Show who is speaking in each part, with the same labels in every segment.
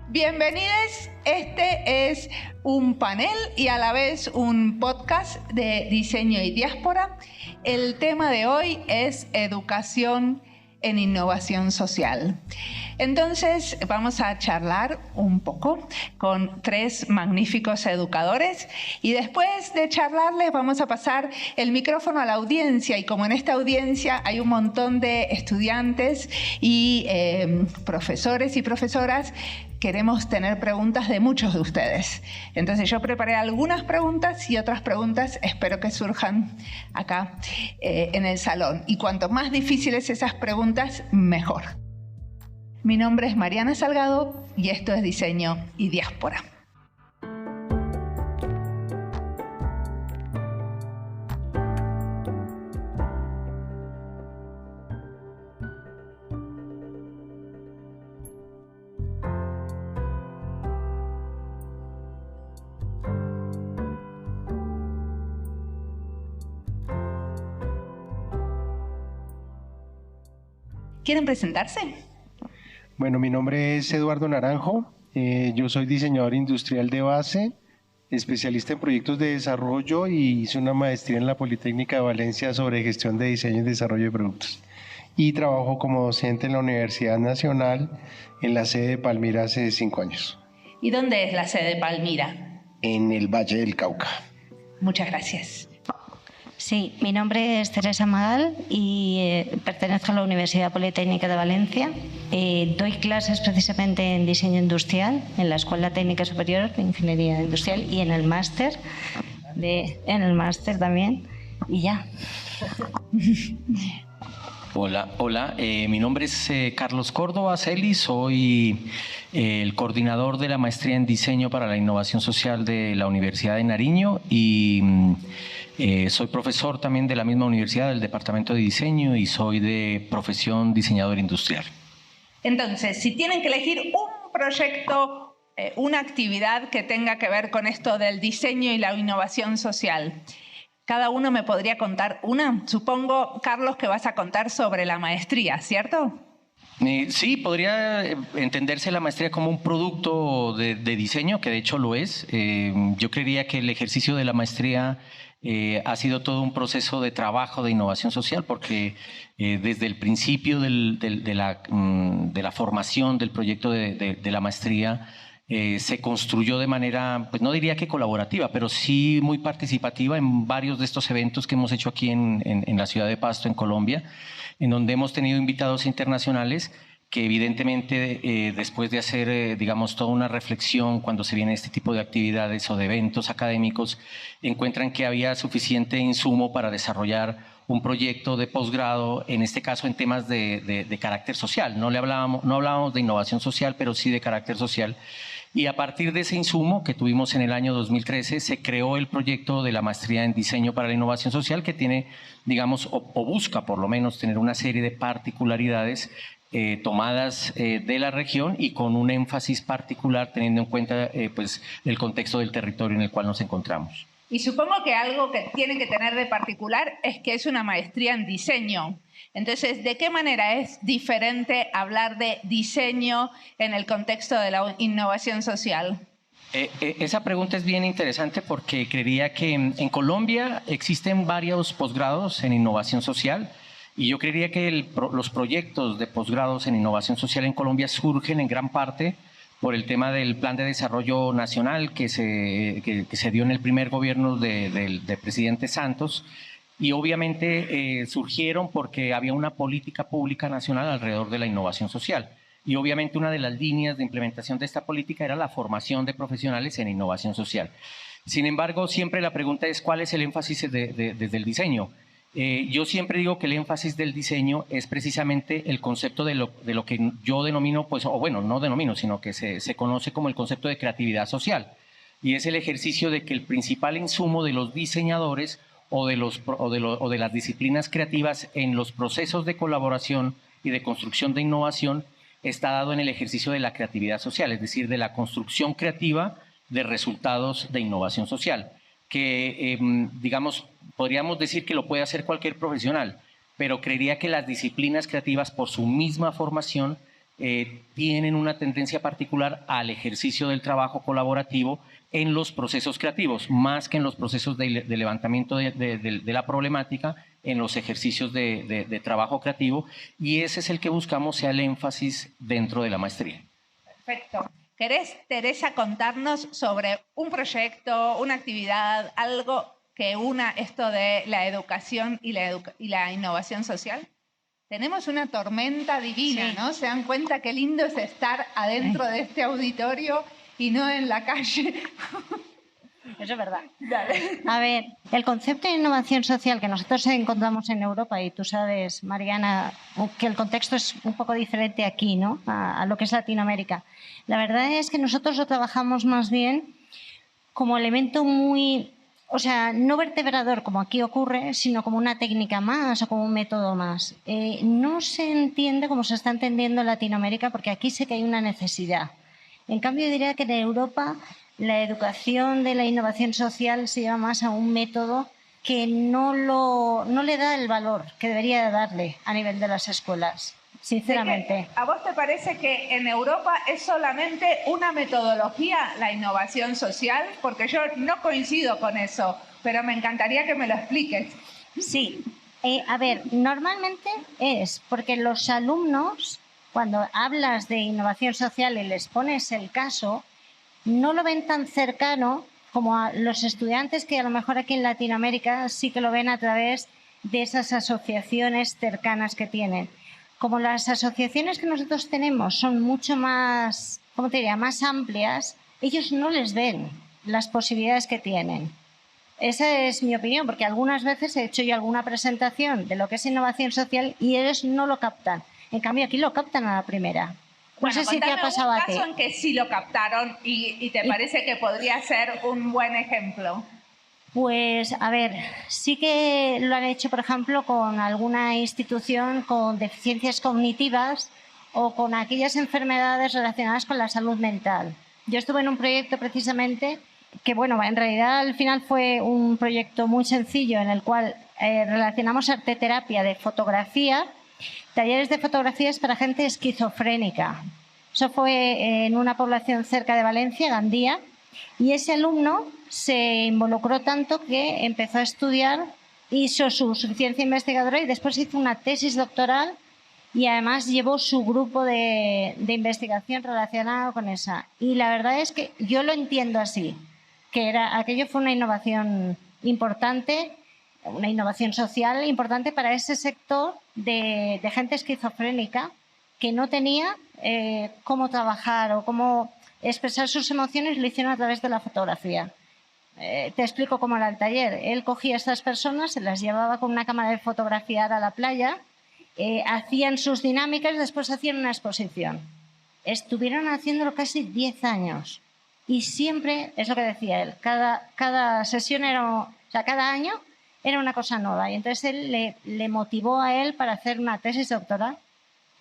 Speaker 1: Bienvenidos, este es un panel y a la vez un podcast de diseño y diáspora. El tema de hoy es educación en innovación social. Entonces vamos a charlar un poco con tres magníficos educadores y después de charlarles vamos a pasar el micrófono a la audiencia, y como en esta audiencia hay un montón de estudiantes y profesores y profesoras, queremos tener preguntas de muchos de ustedes. Entonces yo preparé algunas preguntas y otras preguntas espero que surjan acá en el salón. Y cuanto más difíciles esas preguntas, mejor. Mi nombre es Mariana Salgado y esto es Diseño y Diáspora. ¿Quieren presentarse?
Speaker 2: Bueno, mi nombre es Eduardo Naranjo, yo soy diseñador industrial de base, especialista en proyectos de desarrollo y hice una maestría en la Politécnica de Valencia sobre gestión de diseño y desarrollo de productos. Y trabajo como docente en la Universidad Nacional en la sede de Palmira hace 5 años.
Speaker 1: ¿Y dónde es la sede de Palmira?
Speaker 2: En el Valle del Cauca.
Speaker 1: Muchas gracias.
Speaker 3: Sí, mi nombre es Teresa Magal y pertenezco a la Universidad Politécnica de Valencia. Doy clases precisamente en diseño industrial en la Escuela Técnica Superior de Ingeniería Industrial y en el máster también. Y ya.
Speaker 4: Hola, mi nombre es Carlos Córdoba Celi, soy el coordinador de la maestría en diseño para la innovación social de la Universidad de Nariño y soy profesor también de la misma universidad del departamento de diseño y soy de profesión diseñador industrial.
Speaker 1: Entonces, si tienen que elegir un proyecto, una actividad que tenga que ver con esto del diseño y la innovación social, cada uno me podría contar una. Supongo, Carlos, que vas a contar sobre la maestría, ¿cierto?
Speaker 4: Sí, podría entenderse la maestría como un producto de diseño, que de hecho lo es. Yo creería que el ejercicio de la maestría ha sido todo un proceso de trabajo de innovación social, porque desde el principio de la formación del proyecto de la maestría se construyó de manera, pues no diría que colaborativa, pero sí muy participativa en varios de estos eventos que hemos hecho aquí en la ciudad de Pasto, en Colombia, en donde hemos tenido invitados internacionales que evidentemente después de hacer, digamos, toda una reflexión cuando se viene este tipo de actividades o de eventos académicos, encuentran que había suficiente insumo para desarrollar un proyecto de posgrado, en este caso en temas de carácter social. No hablábamos de innovación social, pero sí de carácter social. Y a partir de ese insumo que tuvimos en el año 2013, se creó el proyecto de la maestría en diseño para la innovación social, que tiene, digamos, o busca por lo menos tener una serie de particularidades tomadas de la región y con un énfasis particular teniendo en cuenta pues, el contexto del territorio en el cual nos encontramos.
Speaker 1: Y supongo que algo que tiene que tener de particular es que es una maestría en diseño. Entonces, ¿de qué manera es diferente hablar de diseño en el contexto de la innovación social?
Speaker 4: Esa pregunta es bien interesante porque creería que en Colombia existen varios posgrados en innovación social y yo creería que los proyectos de posgrados en innovación social en Colombia surgen en gran parte por el tema del Plan de Desarrollo Nacional que se dio en el primer gobierno del presidente Santos, y obviamente surgieron porque había una política pública nacional alrededor de la innovación social. Y obviamente una de las líneas de implementación de esta política era la formación de profesionales en innovación social. Sin embargo, siempre la pregunta es ¿cuál es el énfasis desde el diseño? Yo siempre digo que el énfasis del diseño es precisamente el concepto de lo que yo denomino, pues, o bueno, no denomino, sino que se conoce como el concepto de creatividad social. Y es el ejercicio de que el principal insumo de los diseñadores o de las disciplinas creativas en los procesos de colaboración y de construcción de innovación está dado en el ejercicio de la creatividad social, es decir, de la construcción creativa de resultados de innovación social, que digamos, podríamos decir que lo puede hacer cualquier profesional, pero creería que las disciplinas creativas por su misma formación tienen una tendencia particular al ejercicio del trabajo colaborativo en los procesos creativos, más que en los procesos de levantamiento de la problemática, en los ejercicios de trabajo creativo, y ese es el que buscamos sea el énfasis dentro de la maestría.
Speaker 1: Perfecto. ¿Querés, Teresa, contarnos sobre un proyecto, una actividad, algo que una esto de la educación y la innovación social? Tenemos una tormenta divina, ¿no? ¿Se dan cuenta qué lindo es estar adentro de este auditorio y no en la calle?
Speaker 3: Eso es verdad.
Speaker 1: Dale.
Speaker 3: A ver, el concepto de innovación social que nosotros encontramos en Europa, y tú sabes, Mariana, que el contexto es un poco diferente aquí, ¿no? A lo que es Latinoamérica. La verdad es que nosotros lo trabajamos más bien como elemento muy, o sea, no vertebrador como aquí ocurre, sino como una técnica más o como un método más. No se entiende como se está entendiendo en Latinoamérica porque aquí sé que hay una necesidad. En cambio, yo diría que en Europa la educación de la innovación social se lleva más a un método que no le da el valor que debería darle a nivel de las escuelas, sinceramente.
Speaker 1: ¿A vos te parece que en Europa es solamente una metodología la innovación social? Porque yo no coincido con eso, pero me encantaría que me lo expliques.
Speaker 3: Sí. A ver, normalmente es porque los alumnos, cuando hablas de innovación social y les pones el caso, no lo ven tan cercano como a los estudiantes que a lo mejor aquí en Latinoamérica sí que lo ven a través de esas asociaciones cercanas que tienen. Como las asociaciones que nosotros tenemos son mucho más, ¿cómo te diría?, más amplias, ellos no les ven las posibilidades que tienen. Esa es mi opinión, porque algunas veces he hecho yo alguna presentación de lo que es innovación social y ellos no lo captan. En cambio, aquí lo captan a la primera. No sé si te ha pasado a ti.
Speaker 1: Un caso en que sí lo captaron y te parece que podría ser un buen ejemplo.
Speaker 3: Pues, a ver, sí que lo han hecho, por ejemplo, con alguna institución con deficiencias cognitivas o con aquellas enfermedades relacionadas con la salud mental. Yo estuve en un proyecto precisamente que, bueno, en realidad al final fue un proyecto muy sencillo en el cual relacionamos arteterapia de fotografía, talleres de fotografías para gente esquizofrénica. Eso fue en una población cerca de Valencia, Gandía, y ese alumno se involucró tanto que empezó a estudiar, hizo su suficiencia investigadora y después hizo una tesis doctoral y además llevó su grupo de investigación relacionado con esa. Y la verdad es que yo lo entiendo así, que aquello fue una innovación importante, una innovación social importante para ese sector de gente esquizofrénica que no tenía cómo trabajar o cómo expresar sus emociones, lo hicieron a través de la fotografía. Te explico cómo era el taller. Él cogía a estas personas, se las llevaba con una cámara de fotografiar a la playa, hacían sus dinámicas y después hacían una exposición. Estuvieron haciéndolo casi 10 años y siempre, es lo que decía él, cada sesión cada año era una cosa nueva y entonces él le motivó a él para hacer una tesis doctoral.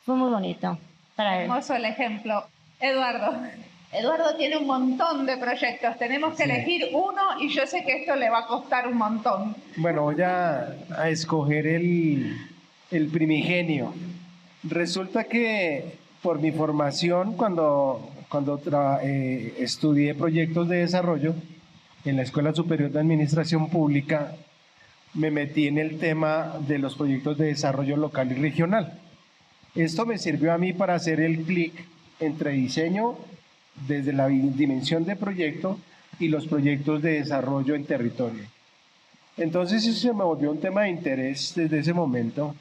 Speaker 3: Fue muy bonito para él.
Speaker 1: Hermoso el ejemplo. Eduardo tiene un montón de proyectos. Tenemos que elegir uno y yo sé que esto le va a costar un montón.
Speaker 2: Bueno, voy a escoger el primigenio. Resulta que por mi formación, cuando estudié proyectos de desarrollo en la Escuela Superior de Administración Pública, me metí en el tema de los proyectos de desarrollo local y regional. Esto me sirvió a mí para hacer el clic entre diseño desde la dimensión de proyecto y los proyectos de desarrollo en territorio. Entonces eso se me volvió un tema de interés desde ese momento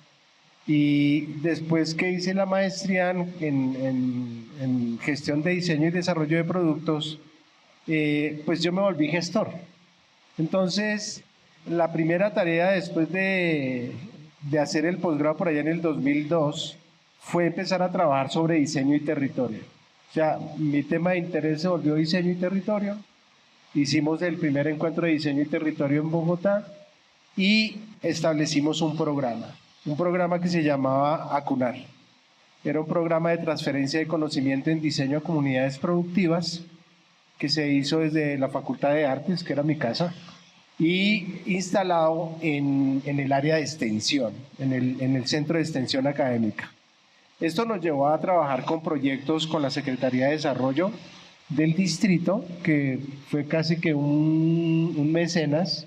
Speaker 2: y después que hice la maestría en gestión de diseño y desarrollo de productos, pues yo me volví gestor. Entonces la primera tarea después de hacer el posgrado por allá en el 2002 fue empezar a trabajar sobre diseño y territorio. O sea, mi tema de interés se volvió diseño y territorio. Hicimos el primer encuentro de diseño y territorio en Bogotá y establecimos un programa que se llamaba ACUNAR. Era un programa de transferencia de conocimiento en diseño a comunidades productivas que se hizo desde la Facultad de Artes, que era mi casa, y instalado en el área de extensión, en el centro de extensión académica. Esto nos llevó a trabajar con proyectos con la Secretaría de Desarrollo del distrito, que fue casi que un mecenas,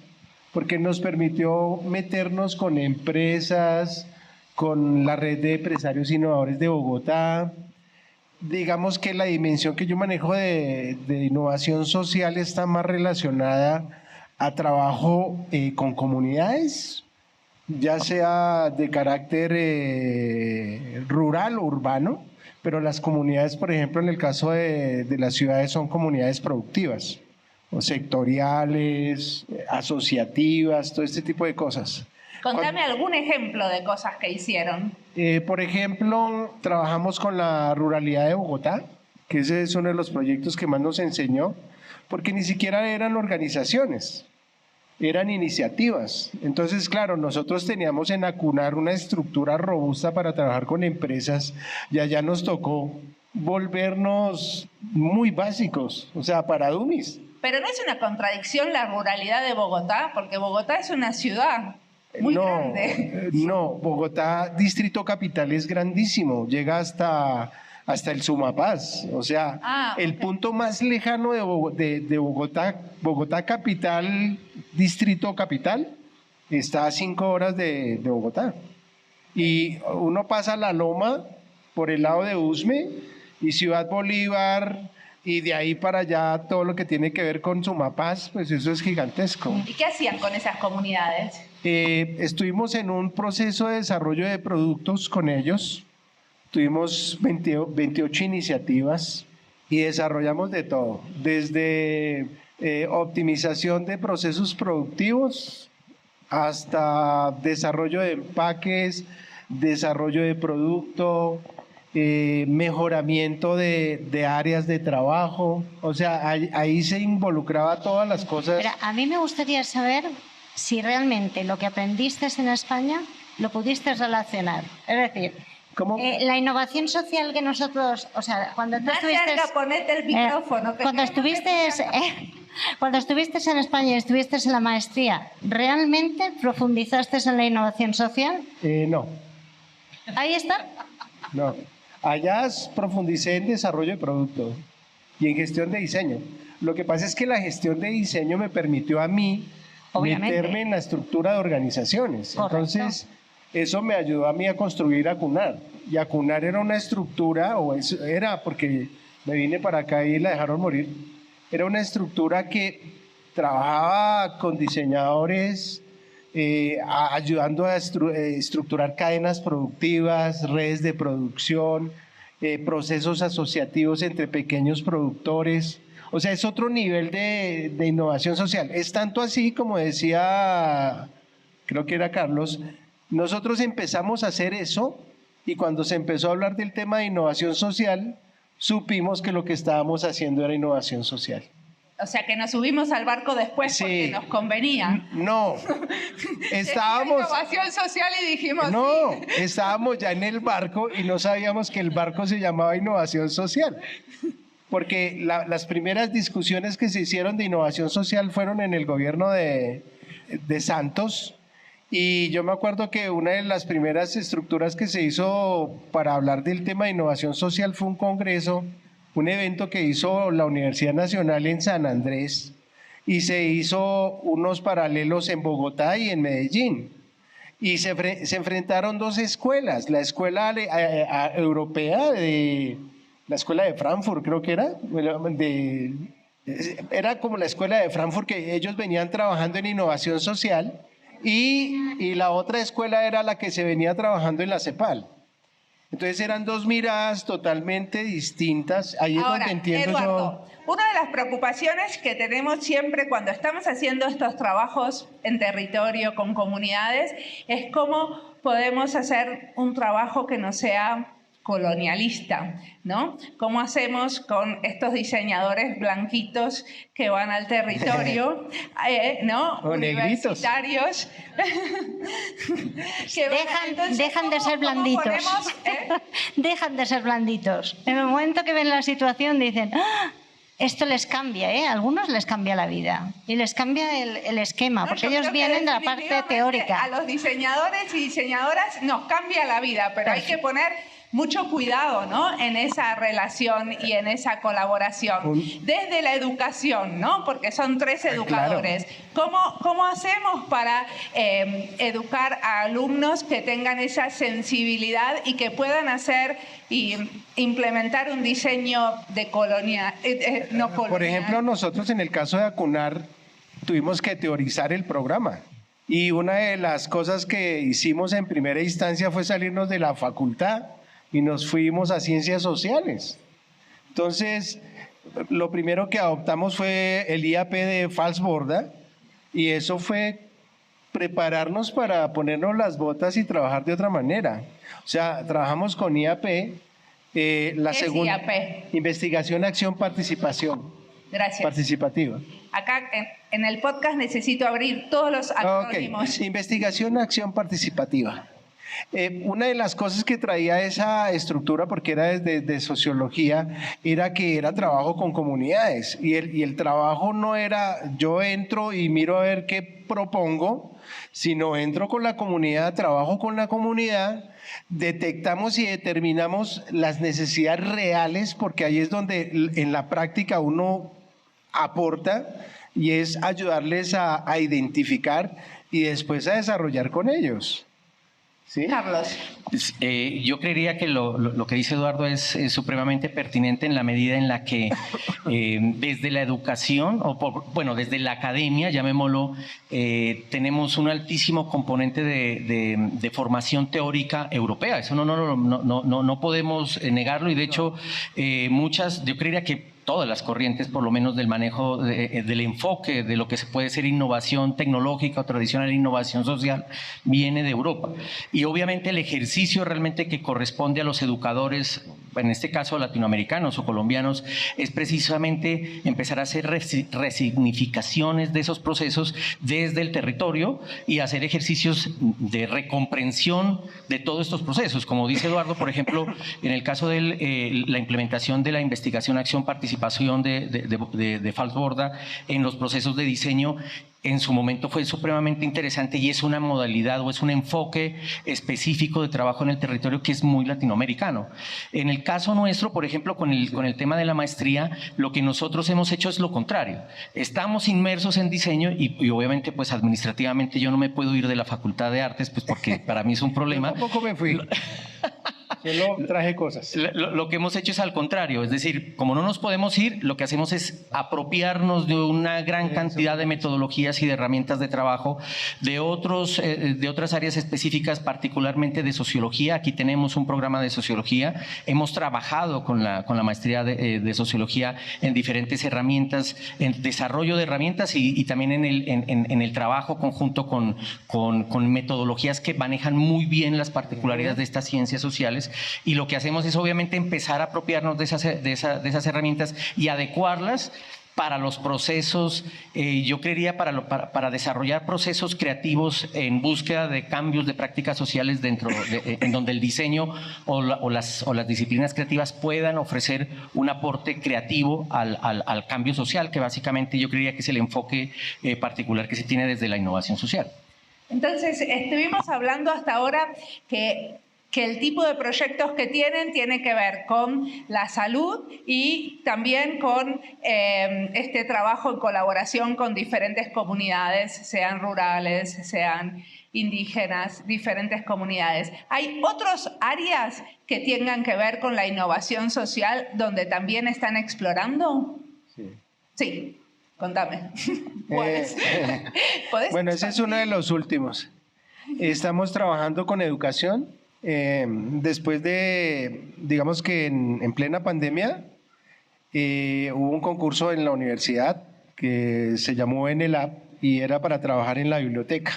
Speaker 2: porque nos permitió meternos con empresas, con la red de empresarios innovadores de Bogotá. Digamos que la dimensión que yo manejo de innovación social está más relacionada a trabajo con comunidades, ya sea de carácter rural o urbano, pero las comunidades, por ejemplo, en el caso de las ciudades, son comunidades productivas, o sectoriales, asociativas, todo este tipo de cosas.
Speaker 1: Contame algún ejemplo de cosas que hicieron.
Speaker 2: Por ejemplo, trabajamos con la ruralidad de Bogotá, que ese es uno de los proyectos que más nos enseñó, porque ni siquiera eran organizaciones, eran iniciativas. Entonces, claro, nosotros teníamos en ACUNAR una estructura robusta para trabajar con empresas y allá nos tocó volvernos muy básicos, o sea, para dummies.
Speaker 1: Pero no es una contradicción la ruralidad de Bogotá, porque Bogotá es una ciudad muy grande.
Speaker 2: No, Bogotá, Distrito Capital, es grandísimo, llega hasta el Sumapaz, o sea, el punto más lejano de Bogotá, Bogotá Capital, Distrito Capital, está a 5 horas de Bogotá. Y uno pasa la Loma por el lado de Usme y Ciudad Bolívar, y de ahí para allá todo lo que tiene que ver con Sumapaz, pues eso es gigantesco.
Speaker 1: ¿Y qué hacían con esas comunidades?
Speaker 2: Estuvimos en un proceso de desarrollo de productos con ellos. Tuvimos 28 iniciativas y desarrollamos de todo, desde optimización de procesos productivos hasta desarrollo de empaques, desarrollo de producto, mejoramiento de áreas de trabajo. O sea, ahí se involucraba todas las cosas.
Speaker 3: Pero a mí me gustaría saber si realmente lo que aprendiste en España lo pudiste relacionar. Es decir, la innovación social que nosotros, o sea, cuando tú estuviste...
Speaker 1: Ponete el micrófono.
Speaker 3: Cuando estuviste en España y estuviste en la maestría, ¿realmente profundizaste en la innovación social?
Speaker 2: No.
Speaker 3: Ahí está.
Speaker 2: No. Allá profundicé en desarrollo de producto y en gestión de diseño. Lo que pasa es que la gestión de diseño me permitió a mí meterme en la estructura de organizaciones.
Speaker 3: Correcto.
Speaker 2: Entonces, eso me ayudó a mí a construir ACUNAR. Y ACUNAR era una estructura, era porque me vine para acá y la dejaron morir, era una estructura que trabajaba con diseñadores, ayudando a estructurar cadenas productivas, redes de producción, procesos asociativos entre pequeños productores. O sea, es otro nivel de innovación social. Es tanto así, como decía, creo que era Carlos, nosotros empezamos a hacer eso y cuando se empezó a hablar del tema de innovación social, supimos que lo que estábamos haciendo era innovación social.
Speaker 1: O sea, que nos subimos al barco después porque nos convenía.
Speaker 2: No, estábamos...
Speaker 1: innovación social y dijimos...
Speaker 2: No, estábamos ya en el barco y no sabíamos que el barco se llamaba innovación social. Porque las primeras discusiones que se hicieron de innovación social fueron en el gobierno de Santos. Y yo me acuerdo que una de las primeras estructuras que se hizo para hablar del tema de innovación social fue un congreso, un evento que hizo la Universidad Nacional en San Andrés, y se hizo unos paralelos en Bogotá y en Medellín. Y se enfrentaron dos escuelas, la escuela europea, la escuela de Frankfurt creo que era como la escuela de Frankfurt, que ellos venían trabajando en innovación social, y la otra escuela era la que se venía trabajando en la CEPAL. Entonces eran dos miradas totalmente distintas. Ahí es donde entiendo
Speaker 1: Eduardo, una de las preocupaciones que tenemos siempre cuando estamos haciendo estos trabajos en territorio con comunidades es cómo podemos hacer un trabajo que no sea colonialista, ¿no? ¿Cómo hacemos con estos diseñadores blanquitos que van al territorio, ¿no?
Speaker 2: O
Speaker 1: Universitarios.
Speaker 3: Dejan de ser blanditos. Dejan de ser blanditos. En el momento que ven la situación dicen, ¡ah! Esto les cambia, ¿eh? A algunos les cambia la vida y les cambia el esquema, porque ellos vienen de la parte teórica.
Speaker 1: A los diseñadores y diseñadoras nos cambia la vida, pero hay que poner mucho cuidado, ¿no?, en esa relación y en esa colaboración. Desde la educación, ¿no?, porque son 3 educadores. Claro. ¿Cómo hacemos para educar a alumnos que tengan esa sensibilidad y que puedan hacer y implementar un diseño de no colonial?
Speaker 2: Por ejemplo, nosotros en el caso de ACUNAR tuvimos que teorizar el programa. Y una de las cosas que hicimos en primera instancia fue salirnos de la facultad y nos fuimos a ciencias sociales. Entonces, lo primero que adoptamos fue el IAP de Falsborda, y eso fue prepararnos para ponernos las botas y trabajar de otra manera. O sea, trabajamos con IAP, la segunda, IAP? Investigación, Acción, Participación.
Speaker 1: Gracias.
Speaker 2: Participativa.
Speaker 1: Acá en el podcast necesito abrir todos los acrónimos.
Speaker 2: Okay. Investigación, Acción, Participativa. Una de las cosas que traía esa estructura, porque era desde sociología, era que era trabajo con comunidades, y el trabajo no era yo entro y miro a ver qué propongo, sino entro con la comunidad, trabajo con la comunidad, detectamos y determinamos las necesidades reales, porque ahí es donde en la práctica uno aporta, y es ayudarles a identificar y después a desarrollar con ellos. ¿Sí?
Speaker 1: Carlos.
Speaker 4: Yo creería que lo que dice Eduardo es supremamente pertinente en la medida en la que desde la educación, desde la academia, llamémoslo, tenemos un altísimo componente de formación teórica europea. Eso no podemos negarlo, y de hecho yo creería que todas las corrientes, por lo menos del manejo, del enfoque de lo que se puede ser innovación tecnológica o tradicional innovación social, viene de Europa. Y obviamente el ejercicio realmente que corresponde a los educadores, en este caso latinoamericanos o colombianos, es precisamente empezar a hacer resignificaciones de esos procesos desde el territorio y hacer ejercicios de recomprensión de todos estos procesos. Como dice Eduardo, por ejemplo, en el caso de la implementación de la investigación, acción, participación de Falsborda en los procesos de diseño, en su momento fue supremamente interesante, y es una modalidad o es un enfoque específico de trabajo en el territorio que es muy latinoamericano. En el caso nuestro, por ejemplo, con el tema de la maestría, lo que nosotros hemos hecho es lo contrario. Estamos inmersos en diseño y obviamente pues administrativamente yo no me puedo ir de la Facultad de Artes, pues porque para mí es un problema.
Speaker 2: Yo tampoco me fui. Solo traje cosas.
Speaker 4: Lo que hemos hecho es al contrario, es decir, como no nos podemos ir, lo que hacemos es apropiarnos de una gran cantidad de metodologías y de herramientas de trabajo de otras áreas específicas, particularmente de sociología. Aquí tenemos un programa de sociología. Hemos trabajado con la maestría de sociología en diferentes herramientas, en desarrollo de herramientas y también en el trabajo conjunto con metodologías que manejan muy bien las particularidades de estas ciencias sociales. Y lo que hacemos es obviamente empezar a apropiarnos de esas herramientas y adecuarlas para los procesos, yo creería para desarrollar procesos creativos en búsqueda de cambios de prácticas sociales en donde el diseño o las disciplinas creativas puedan ofrecer un aporte creativo al cambio social, que básicamente yo creería que es el enfoque particular que se tiene desde la innovación social.
Speaker 1: Entonces, estuvimos hablando hasta ahora que el tipo de proyectos que tiene que ver con la salud y también con este trabajo en colaboración con diferentes comunidades, sean rurales, sean indígenas, diferentes comunidades. ¿Hay otras áreas que tengan que ver con la innovación social donde también están explorando? Sí, contame.
Speaker 2: Bueno, ese es uno de los últimos. Estamos trabajando con educación. Después de, digamos que en plena pandemia, hubo un concurso en la universidad que se llamó NLab y era para trabajar en la biblioteca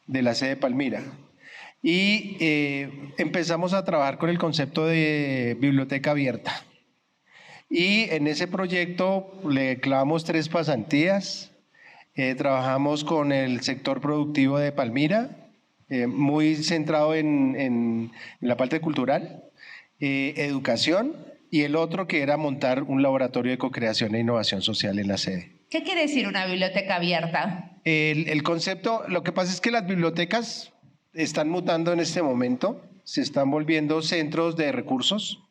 Speaker 2: de la sede de Palmira. Y empezamos a trabajar con el concepto de biblioteca abierta. Y en ese proyecto le clavamos 3 pasantías, trabajamos con el sector productivo de Palmira, muy centrado en la parte cultural, educación, y el otro que era montar un laboratorio de co-creación e innovación social en la sede.
Speaker 1: ¿Qué quiere decir una biblioteca abierta?
Speaker 2: El concepto, lo que pasa es que las bibliotecas están mutando en este momento. se están volviendo centros de recursos.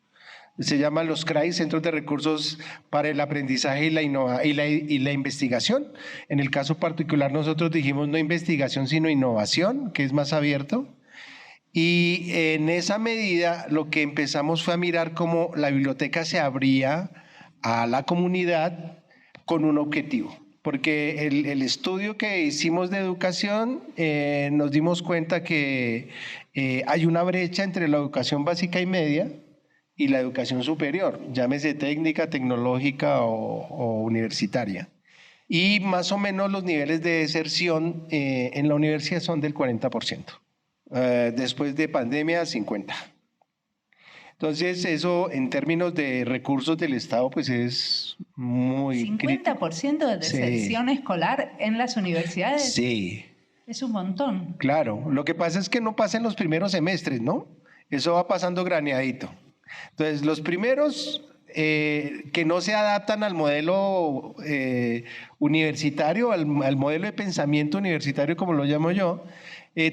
Speaker 2: Se llaman los CRAI, Centros de Recursos para el Aprendizaje y la Investigación. En el caso particular nosotros dijimos no investigación sino innovación, que es más abierto. Y en esa medida lo que empezamos fue a mirar cómo la biblioteca se abría a la comunidad con un objetivo. Porque el estudio que hicimos de educación nos dimos cuenta que hay una brecha entre la educación básica y media y la educación superior, llámese técnica, tecnológica o universitaria. Y más o menos los niveles de deserción en la universidad son del 40%. Después de pandemia, 50%. Entonces, eso en términos de recursos del Estado, pues es muy
Speaker 1: 50% de deserción escolar en las universidades.
Speaker 2: Sí.
Speaker 1: Es un montón.
Speaker 2: Claro, lo que pasa es que no pasa en los primeros semestres, ¿no? Eso va pasando graneadito. Entonces, los primeros que no se adaptan al modelo universitario, al modelo de pensamiento universitario, como lo llamo yo,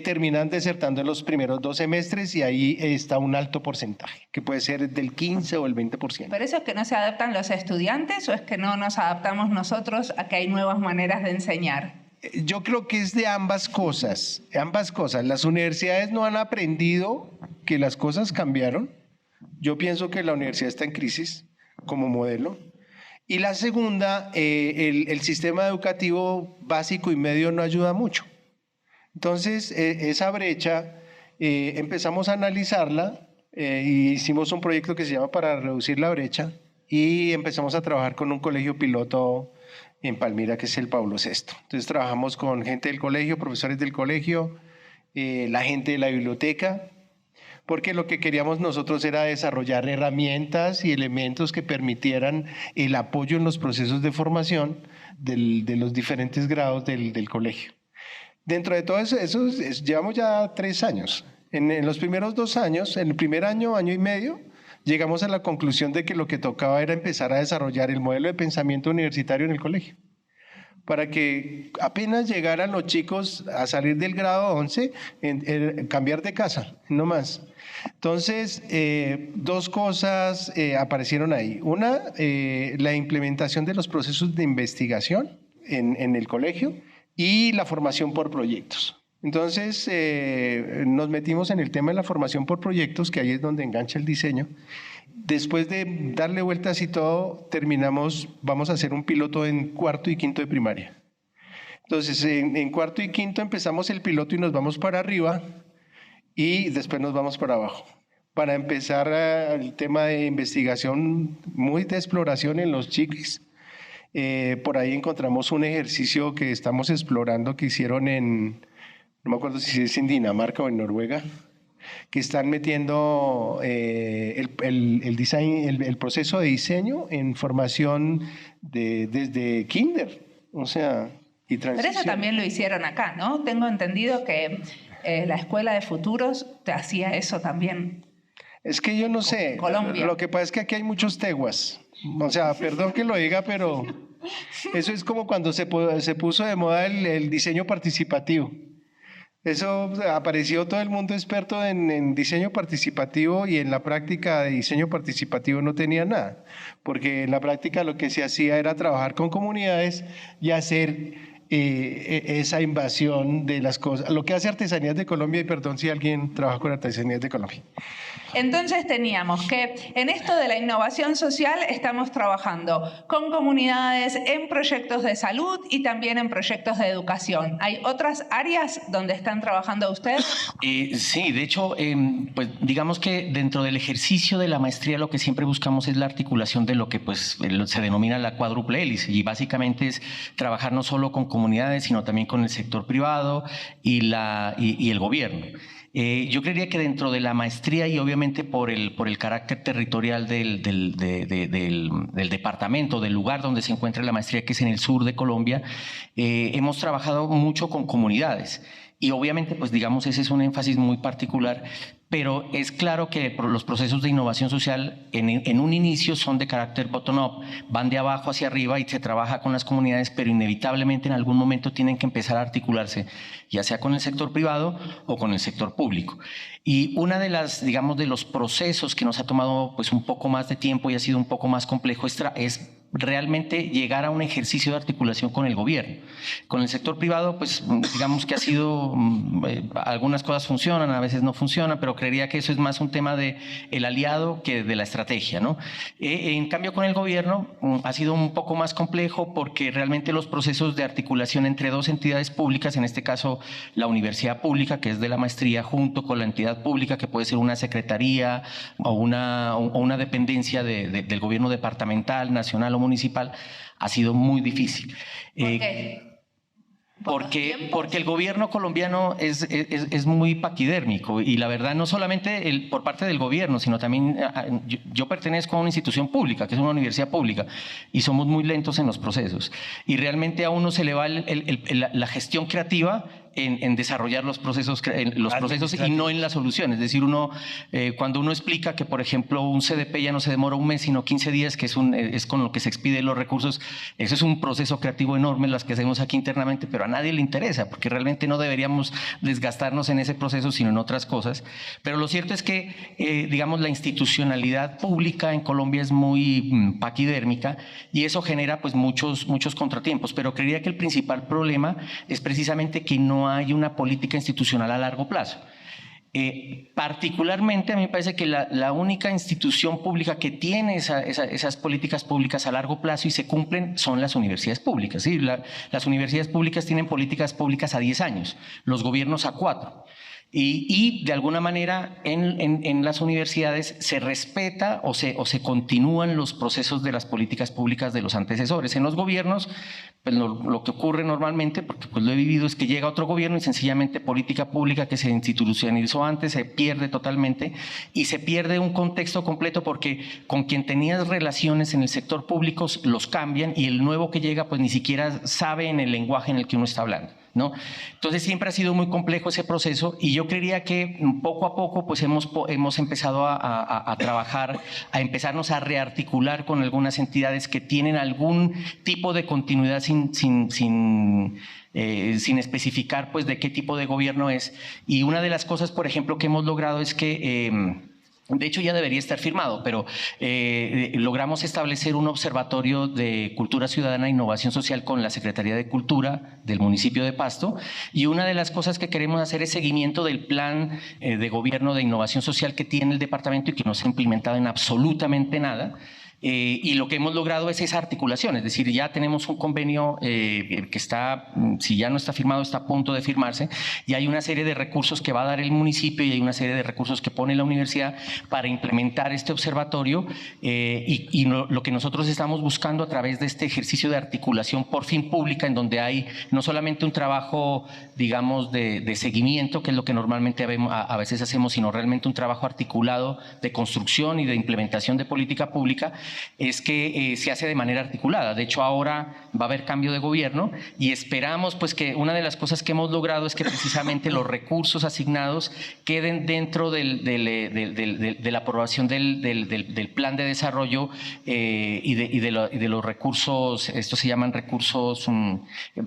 Speaker 2: terminan desertando en los primeros 2 semestres y ahí está un alto porcentaje, que puede ser del 15 o el 20%.
Speaker 1: ¿Pero eso es que no se adaptan los estudiantes o es que no nos adaptamos nosotros a que hay nuevas maneras de enseñar?
Speaker 2: Yo creo que es de ambas cosas, Las universidades no han aprendido que las cosas cambiaron. Yo pienso que la universidad está en crisis como modelo. Y la segunda, el sistema educativo básico y medio no ayuda mucho. Entonces, esa brecha empezamos a analizarla y hicimos un proyecto que se llama Para Reducir la Brecha y empezamos a trabajar con un colegio piloto en Palmira, que es el Pablo VI. Entonces, trabajamos con gente del colegio, profesores del colegio, la gente de la biblioteca, porque lo que queríamos nosotros era desarrollar herramientas y elementos que permitieran el apoyo en los procesos de formación de los diferentes grados del colegio. Dentro de todo eso llevamos ya 3 años. En los primeros 2 años, en el primer año, año y medio, llegamos a la conclusión de que lo que tocaba era empezar a desarrollar el modelo de pensamiento universitario en el colegio, para que apenas llegaran los chicos a salir del grado 11, cambiar de casa, no más. Entonces, 2 cosas aparecieron ahí. Una, la implementación de los procesos de investigación en el colegio y la formación por proyectos. Entonces, nos metimos en el tema de la formación por proyectos, que ahí es donde engancha el diseño. Después de darle vueltas y todo, vamos a hacer un piloto en 4º y 5º de primaria. Entonces, en 4º y 5º empezamos el piloto y nos vamos para arriba y después nos vamos para abajo. Para empezar el tema de investigación, muy de exploración en los chiquis. Por ahí encontramos un ejercicio que estamos explorando que hicieron no me acuerdo si es en Dinamarca o en Noruega, que están metiendo el proceso de diseño en formación desde kinder, o sea, y transición.
Speaker 1: Pero eso también lo hicieron acá, ¿no? Tengo entendido que la Escuela de Futuros te hacía eso también.
Speaker 2: Es que yo no sé,
Speaker 1: Colombia.
Speaker 2: Lo que pasa es que aquí hay muchos teguas, o sea, perdón que lo diga, pero eso es como cuando se puso de moda el diseño participativo. Eso apareció todo el mundo experto en diseño participativo y en la práctica de diseño participativo no tenía nada, porque en la práctica lo que se hacía era trabajar con comunidades y hacer esa invasión de las cosas, lo que hace Artesanías de Colombia, y perdón si alguien trabaja con Artesanías de Colombia.
Speaker 1: Entonces teníamos que en esto de la innovación social estamos trabajando con comunidades en proyectos de salud y también en proyectos de educación. ¿Hay otras áreas donde están trabajando ustedes?
Speaker 4: Sí, de hecho, pues digamos que dentro del ejercicio de la maestría lo que siempre buscamos es la articulación de lo que pues, se denomina la cuádruple hélice, y básicamente es trabajar no solo con comunidades, sino también con el sector privado y el gobierno. Yo creería que dentro de la maestría y obviamente por el carácter territorial del departamento, del lugar donde se encuentra la maestría, que es en el sur de Colombia, hemos trabajado mucho con comunidades. Y obviamente, pues digamos, ese es un énfasis muy particular pero es claro que los procesos de innovación social en un inicio son de carácter bottom-up, van de abajo hacia arriba y se trabaja con las comunidades, pero inevitablemente en algún momento tienen que empezar a articularse, ya sea con el sector privado o con el sector público. Y una de las, digamos, de los procesos que nos ha tomado pues un poco más de tiempo y ha sido un poco más complejo es realmente llegar a un ejercicio de articulación con el gobierno. Con el sector privado, pues digamos que ha sido, algunas cosas funcionan, a veces no funcionan, pero creería que eso es más un tema de el aliado que de la estrategia, ¿no? En cambio, con el gobierno ha sido un poco más complejo porque realmente los procesos de articulación entre dos entidades públicas, en este caso la universidad pública, que es de la maestría, junto con la entidad pública, que puede ser una secretaría o una dependencia del gobierno departamental, nacional o municipal, ha sido muy difícil.
Speaker 1: ¿Por qué?
Speaker 4: Porque el gobierno colombiano es muy paquidérmico y la verdad no solamente por parte del gobierno, sino también yo pertenezco a una institución pública, que es una universidad pública, y somos muy lentos en los procesos. Y realmente a uno se le va la gestión creativa en desarrollar los procesos y no en la solución. Es decir, cuando uno explica que, por ejemplo, un CDP ya no se demora un mes, sino 15 días, que es con lo que se expiden los recursos, eso es un proceso creativo enorme, las que hacemos aquí internamente, pero a nadie le interesa, porque realmente no deberíamos desgastarnos en ese proceso, sino en otras cosas. Pero lo cierto es que, digamos, la institucionalidad pública en Colombia es muy paquidérmica y eso genera pues muchos contratiempos, pero creería que el principal problema es precisamente que no hay una política institucional a largo plazo. Particularmente a mí me parece que la única institución pública que tiene esas políticas públicas a largo plazo y se cumplen son las universidades públicas, ¿sí? Las universidades públicas tienen políticas públicas a 10 años, los gobiernos a 4. Y de alguna manera en las universidades se respeta o se continúan los procesos de las políticas públicas de los antecesores. En los gobiernos, pues lo que ocurre normalmente, porque pues lo he vivido, es que llega otro gobierno y sencillamente política pública que se institucionalizó antes se pierde totalmente y se pierde un contexto completo porque con quien tenías relaciones en el sector público los cambian y el nuevo que llega pues ni siquiera sabe en el lenguaje en el que uno está hablando, ¿no? Entonces siempre ha sido muy complejo ese proceso y yo creería que poco a poco pues hemos empezado a trabajar, a empezarnos a rearticular con algunas entidades que tienen algún tipo de continuidad sin especificar pues de qué tipo de gobierno es. Y una de las cosas, por ejemplo, que hemos logrado es que de hecho ya debería estar firmado, pero logramos establecer un observatorio de cultura ciudadana e innovación social con la Secretaría de Cultura del municipio de Pasto y una de las cosas que queremos hacer es seguimiento del plan de gobierno de innovación social que tiene el departamento y que no se ha implementado en absolutamente nada. Y lo que hemos logrado es esa articulación, es decir, ya tenemos un convenio que está, si ya no está firmado, está a punto de firmarse y hay una serie de recursos que va a dar el municipio y hay una serie de recursos que pone la universidad para implementar este observatorio y lo que nosotros estamos buscando a través de este ejercicio de articulación por fin pública, en donde hay no solamente un trabajo, digamos, de seguimiento, que es lo que normalmente a veces hacemos, sino realmente un trabajo articulado de construcción y de implementación de política pública, es que se hace de manera articulada. De hecho, ahora va a haber cambio de gobierno y esperamos pues que una de las cosas que hemos logrado es que precisamente los recursos asignados queden dentro de la aprobación del plan de desarrollo y de los recursos, estos se llaman recursos,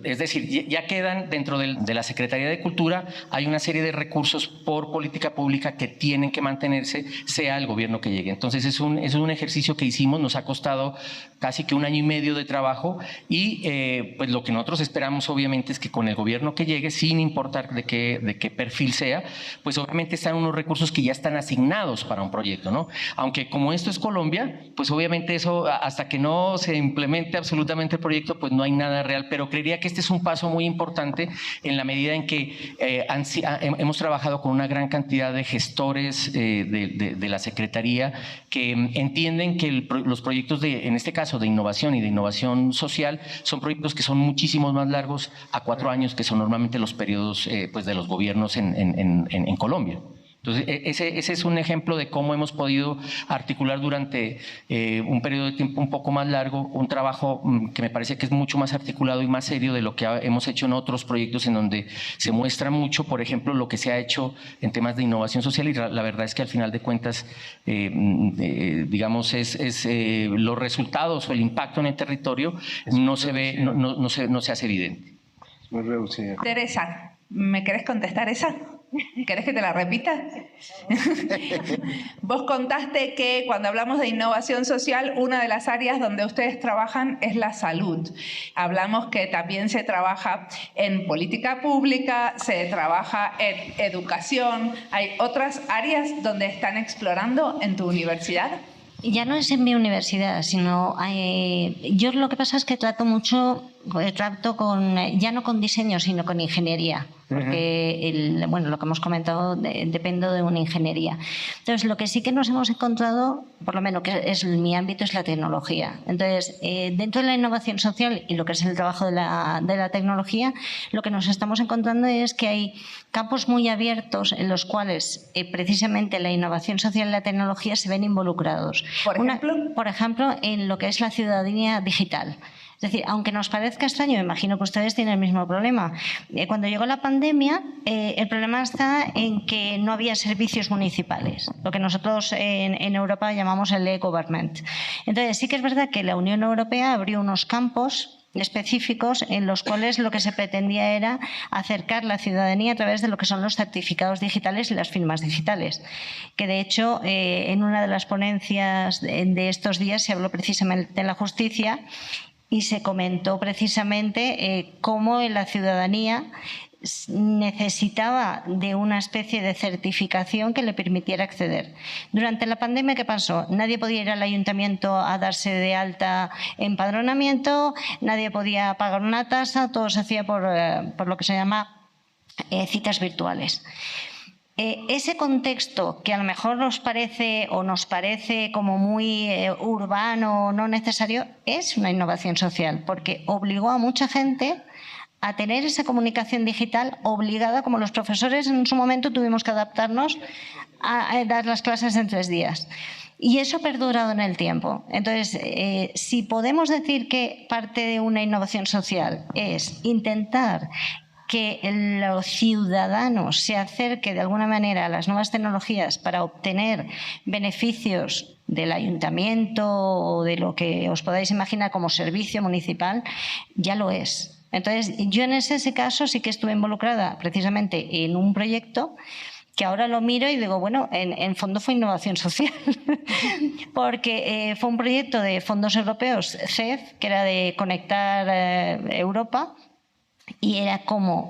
Speaker 4: es decir, ya quedan dentro de la Secretaría de Cultura, hay una serie de recursos por política pública que tienen que mantenerse, sea el gobierno que llegue. Entonces es un ejercicio que hicimos, nos ha costado casi que 1 año y medio de trabajo y pues lo que nosotros esperamos obviamente es que con el gobierno que llegue, sin importar de qué perfil sea, pues obviamente están unos recursos que ya están asignados para un proyecto, ¿no? Aunque como esto es Colombia, pues obviamente eso hasta que no se implemente absolutamente el proyecto, pues no hay nada real, pero creería que este es un paso muy importante en la medida en que hemos trabajado con una gran cantidad de gestores de la Secretaría que entienden que los proyectos en este caso de innovación y de innovación social son proyectos que son muchísimos más largos a 4 años, que son normalmente los periodos pues de los gobiernos en Colombia. Entonces, ese es un ejemplo de cómo hemos podido articular durante un periodo de tiempo un poco más largo un trabajo que me parece que es mucho más articulado y más serio de lo que hemos hecho en otros proyectos, en donde se muestra mucho, por ejemplo, lo que se ha hecho en temas de innovación social, y la verdad es que al final de cuentas, digamos, los resultados o el impacto en el territorio no se ve, no se hace evidente.
Speaker 2: Muy reducido.
Speaker 1: Teresa, ¿me querés contestar esa? ¿Querés que te la repita? Vos contaste que cuando hablamos de innovación social, una de las áreas donde ustedes trabajan es la salud. Hablamos que también se trabaja en política pública, se trabaja en educación. ¿Hay otras áreas donde están explorando en tu universidad?
Speaker 3: Ya no es en mi universidad, sino yo lo que pasa es que trato ya no con diseño, sino con ingeniería, porque lo que hemos comentado dependo de una ingeniería. Entonces, lo que sí que nos hemos encontrado, por lo menos que es mi ámbito, es la tecnología. Entonces, dentro de la innovación social y lo que es el trabajo de la tecnología, lo que nos estamos encontrando es que hay campos muy abiertos en los cuales precisamente la innovación social y la tecnología se ven involucrados.
Speaker 1: Por
Speaker 3: ejemplo, en lo que es la ciudadanía digital. Es decir, aunque nos parezca extraño, me imagino que ustedes tienen el mismo problema. Cuando llegó la pandemia, el problema está en que no había servicios municipales, lo que nosotros en Europa llamamos el e-government. Entonces, sí que es verdad que la Unión Europea abrió unos campos específicos en los cuales lo que se pretendía era acercar la ciudadanía a través de lo que son los certificados digitales y las firmas digitales, que de hecho en una de las ponencias de estos días se habló precisamente de la justicia y se comentó precisamente cómo la ciudadanía necesitaba de una especie de certificación que le permitiera acceder. Durante la pandemia, ¿qué pasó? Nadie podía ir al ayuntamiento a darse de alta empadronamiento, nadie podía pagar una tasa, todo se hacía por lo que se llama citas virtuales. Ese contexto que a lo mejor nos parece como muy urbano, no necesario, es una innovación social, porque obligó a mucha gente a tener esa comunicación digital obligada, como los profesores en su momento tuvimos que adaptarnos a dar las clases en 3 días. Y eso ha perdurado en el tiempo. Entonces, si podemos decir que parte de una innovación social es intentar que los ciudadanos se acerquen de alguna manera a las nuevas tecnologías para obtener beneficios del ayuntamiento o de lo que os podáis imaginar como servicio municipal, ya lo es. Entonces, yo en ese caso sí que estuve involucrada precisamente en un proyecto que ahora lo miro y digo, bueno, en fondo fue innovación social, porque fue un proyecto de fondos europeos, CEF, que era de conectar Europa, y era como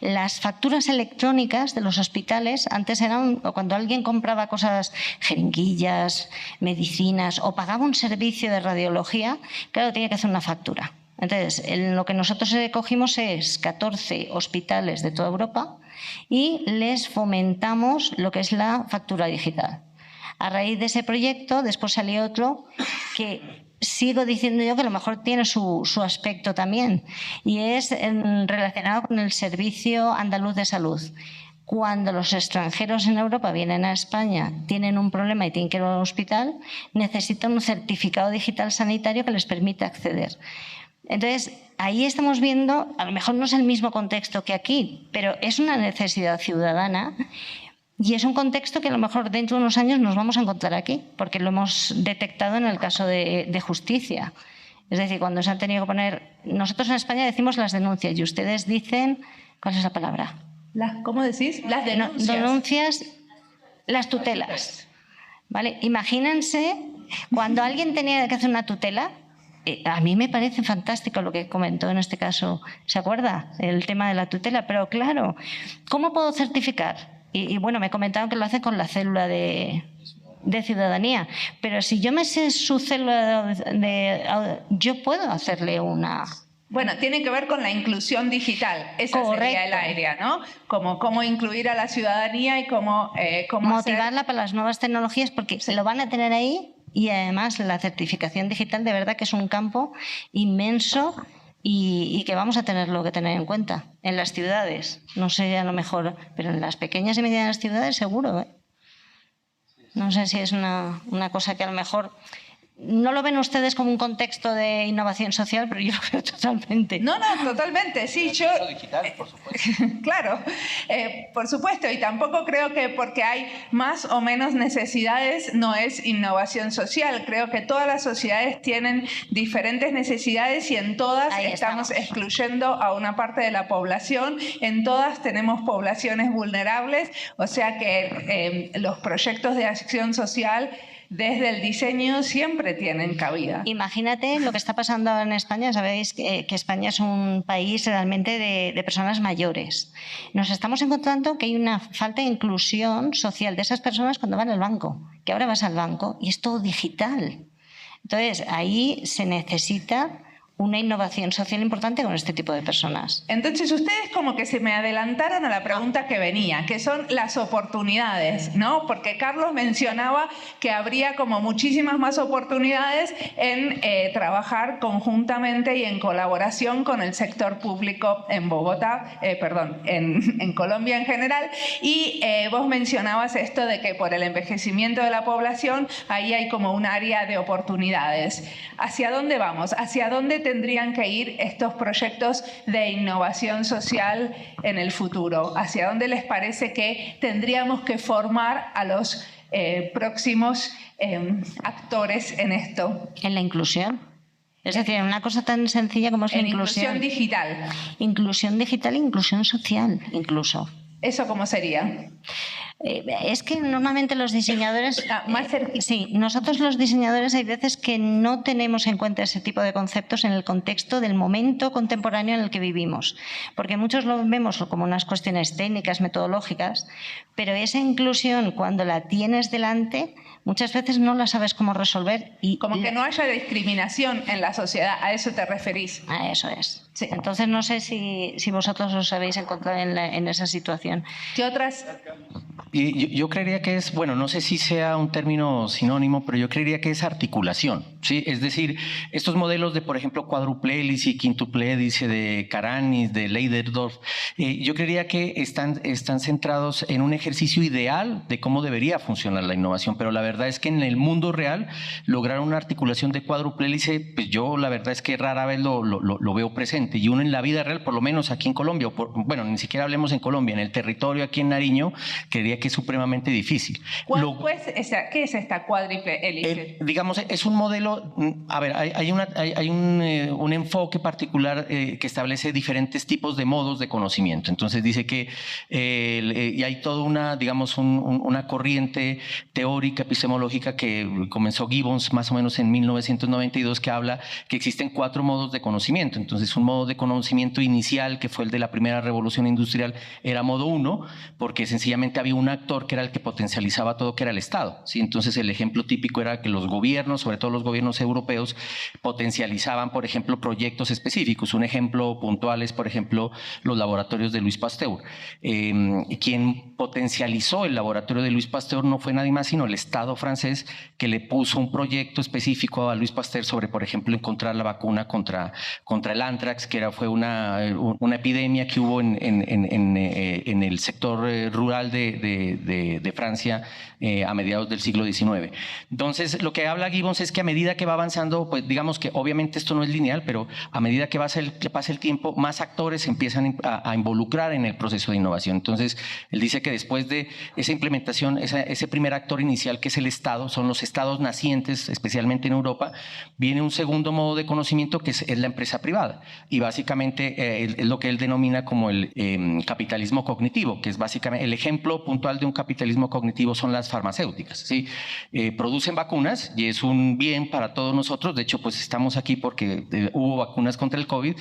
Speaker 3: las facturas electrónicas de los hospitales antes eran cuando alguien compraba cosas, jeringuillas, medicinas o pagaba un servicio de radiología, claro, tenía que hacer una factura. Entonces, lo que nosotros cogimos es 14 hospitales de toda Europa y les fomentamos lo que es la factura digital. A raíz de ese proyecto, después salió otro que sigo diciendo yo que a lo mejor tiene su aspecto también, y es relacionado con el Servicio Andaluz de Salud. Cuando los extranjeros en Europa vienen a España, tienen un problema y tienen que ir al hospital, necesitan un certificado digital sanitario que les permita acceder. Entonces, ahí estamos viendo, a lo mejor no es el mismo contexto que aquí, pero es una necesidad ciudadana y es un contexto que a lo mejor dentro de unos años nos vamos a encontrar aquí, porque lo hemos detectado en el caso de justicia. Es decir, cuando se han tenido que poner... Nosotros en España decimos las denuncias y ustedes dicen... ¿Cuál es la palabra?
Speaker 1: ¿Cómo decís? Las denuncias.
Speaker 3: Denuncias, las tutelas. ¿Vale? Imagínense cuando alguien tenía que hacer una tutela. A mí me parece fantástico lo que comentó en este caso, ¿se acuerda? El tema de la tutela, pero claro, ¿cómo puedo certificar? Y bueno, me comentaron que lo hacen con la célula de ciudadanía, pero si yo me sé su célula yo puedo hacerle una...
Speaker 1: Bueno, tiene que ver con la inclusión digital, esa sería el área, ¿no? Cómo incluir a la ciudadanía y cómo
Speaker 3: motivarla para las nuevas tecnologías, porque se lo van a tener ahí. Y además la certificación digital de verdad que es un campo inmenso y que vamos a tenerlo que tener en cuenta. En las ciudades, no sé a lo mejor, pero en las pequeñas y medianas ciudades seguro. No sé si es una cosa que a lo mejor no lo ven ustedes como un contexto de innovación social, pero yo lo veo totalmente.
Speaker 1: No, totalmente, sí. Yo,
Speaker 4: digital, por supuesto.
Speaker 1: Claro, por supuesto, y tampoco creo que porque hay más o menos necesidades no es innovación social. Creo que todas las sociedades tienen diferentes necesidades y en todas estamos excluyendo a una parte de la población, en todas tenemos poblaciones vulnerables, o sea que los proyectos de acción social desde el diseño siempre tienen cabida.
Speaker 3: Imagínate lo que está pasando en España. Sabéis que España es un país realmente de personas mayores. Nos estamos encontrando que hay una falta de inclusión social de esas personas cuando van al banco, que ahora vas al banco y es todo digital. Entonces, ahí se necesita una innovación social importante con este tipo de personas.
Speaker 1: Entonces, ustedes como que se me adelantaron a la pregunta que venía, que son las oportunidades, ¿no? Porque Carlos mencionaba que habría como muchísimas más oportunidades en trabajar conjuntamente y en colaboración con el sector público en Bogotá, en Colombia en general. Y vos mencionabas esto de que por el envejecimiento de la población, ahí hay como un área de oportunidades. ¿Hacia dónde vamos? ¿Hacia dónde tendrían que ir estos proyectos de innovación social en el futuro? ¿Hacia dónde les parece que tendríamos que formar a los próximos actores en esto?
Speaker 3: En la inclusión. Es decir, una cosa tan sencilla como es la inclusión
Speaker 1: digital.
Speaker 3: Inclusión digital e inclusión social, incluso.
Speaker 1: ¿Eso cómo sería?
Speaker 3: Es que normalmente los diseñadores... sí, nosotros los diseñadores hay veces que no tenemos en cuenta ese tipo de conceptos en el contexto del momento contemporáneo en el que vivimos, porque muchos lo vemos como unas cuestiones técnicas, metodológicas, pero esa inclusión cuando la tienes delante muchas veces no la sabes cómo resolver.
Speaker 1: Como que no haya discriminación en la sociedad, ¿a eso te referís?
Speaker 3: A eso es.
Speaker 1: Sí.
Speaker 3: Entonces no sé si vosotros os habéis encontrado en esa situación.
Speaker 1: ¿Qué otras?
Speaker 4: Y yo creería que es, bueno, no sé si sea un término sinónimo, pero yo creería que es articulación, ¿sí? Es decir, estos modelos de, por ejemplo, cuádruple hélice y quíntuple hélice de Karanis, de Leiderdorf, yo creería que están centrados en un ejercicio ideal de cómo debería funcionar la innovación, pero la verdad es que en el mundo real lograr una articulación de cuádruple hélice, pues yo la verdad es que rara vez lo veo presente, y uno en la vida real, por lo menos aquí en Colombia, bueno, ni siquiera hablemos en Colombia, en el territorio aquí en Nariño, creería que es supremamente difícil.
Speaker 1: ¿Qué es esta cuádruple hélice?
Speaker 4: Digamos, es un modelo, a ver, hay un enfoque particular que establece diferentes tipos de modos de conocimiento. Entonces dice que y hay toda una, digamos, una corriente teórica epistemológica que comenzó Gibbons más o menos en 1992, que habla que existen 4 modos de conocimiento. Entonces, un modo de conocimiento inicial, que fue el de la primera revolución industrial, era modo 1, porque sencillamente había un actor que era el que potencializaba todo, que era el Estado, ¿sí? Entonces el ejemplo típico era que los gobiernos, sobre todo los gobiernos europeos, potencializaban, por ejemplo, proyectos específicos. Un ejemplo puntual es, por ejemplo, los laboratorios de Louis Pasteur. Quien potencializó el laboratorio de Louis Pasteur no fue nadie más sino el Estado francés, que le puso un proyecto específico a Louis Pasteur sobre, por ejemplo, encontrar la vacuna contra el anthrax, que fue una epidemia que hubo en el sector rural de Francia a mediados del siglo XIX. Entonces, lo que habla Gibbons es que a medida que va avanzando, pues digamos que obviamente esto no es lineal, pero a medida que pasa el tiempo, más actores se empiezan a involucrar en el proceso de innovación. Entonces, él dice que después de esa implementación, ese primer actor inicial, que es el Estado, son los estados nacientes, especialmente en Europa, viene un segundo modo de conocimiento, que es la empresa privada. Y básicamente es lo que él denomina como el capitalismo cognitivo, que es básicamente el ejemplo puntual de un capitalismo cognitivo son las farmacéuticas, ¿sí? Producen vacunas y es un bien para todos nosotros. De hecho, pues estamos aquí porque hubo vacunas contra el COVID,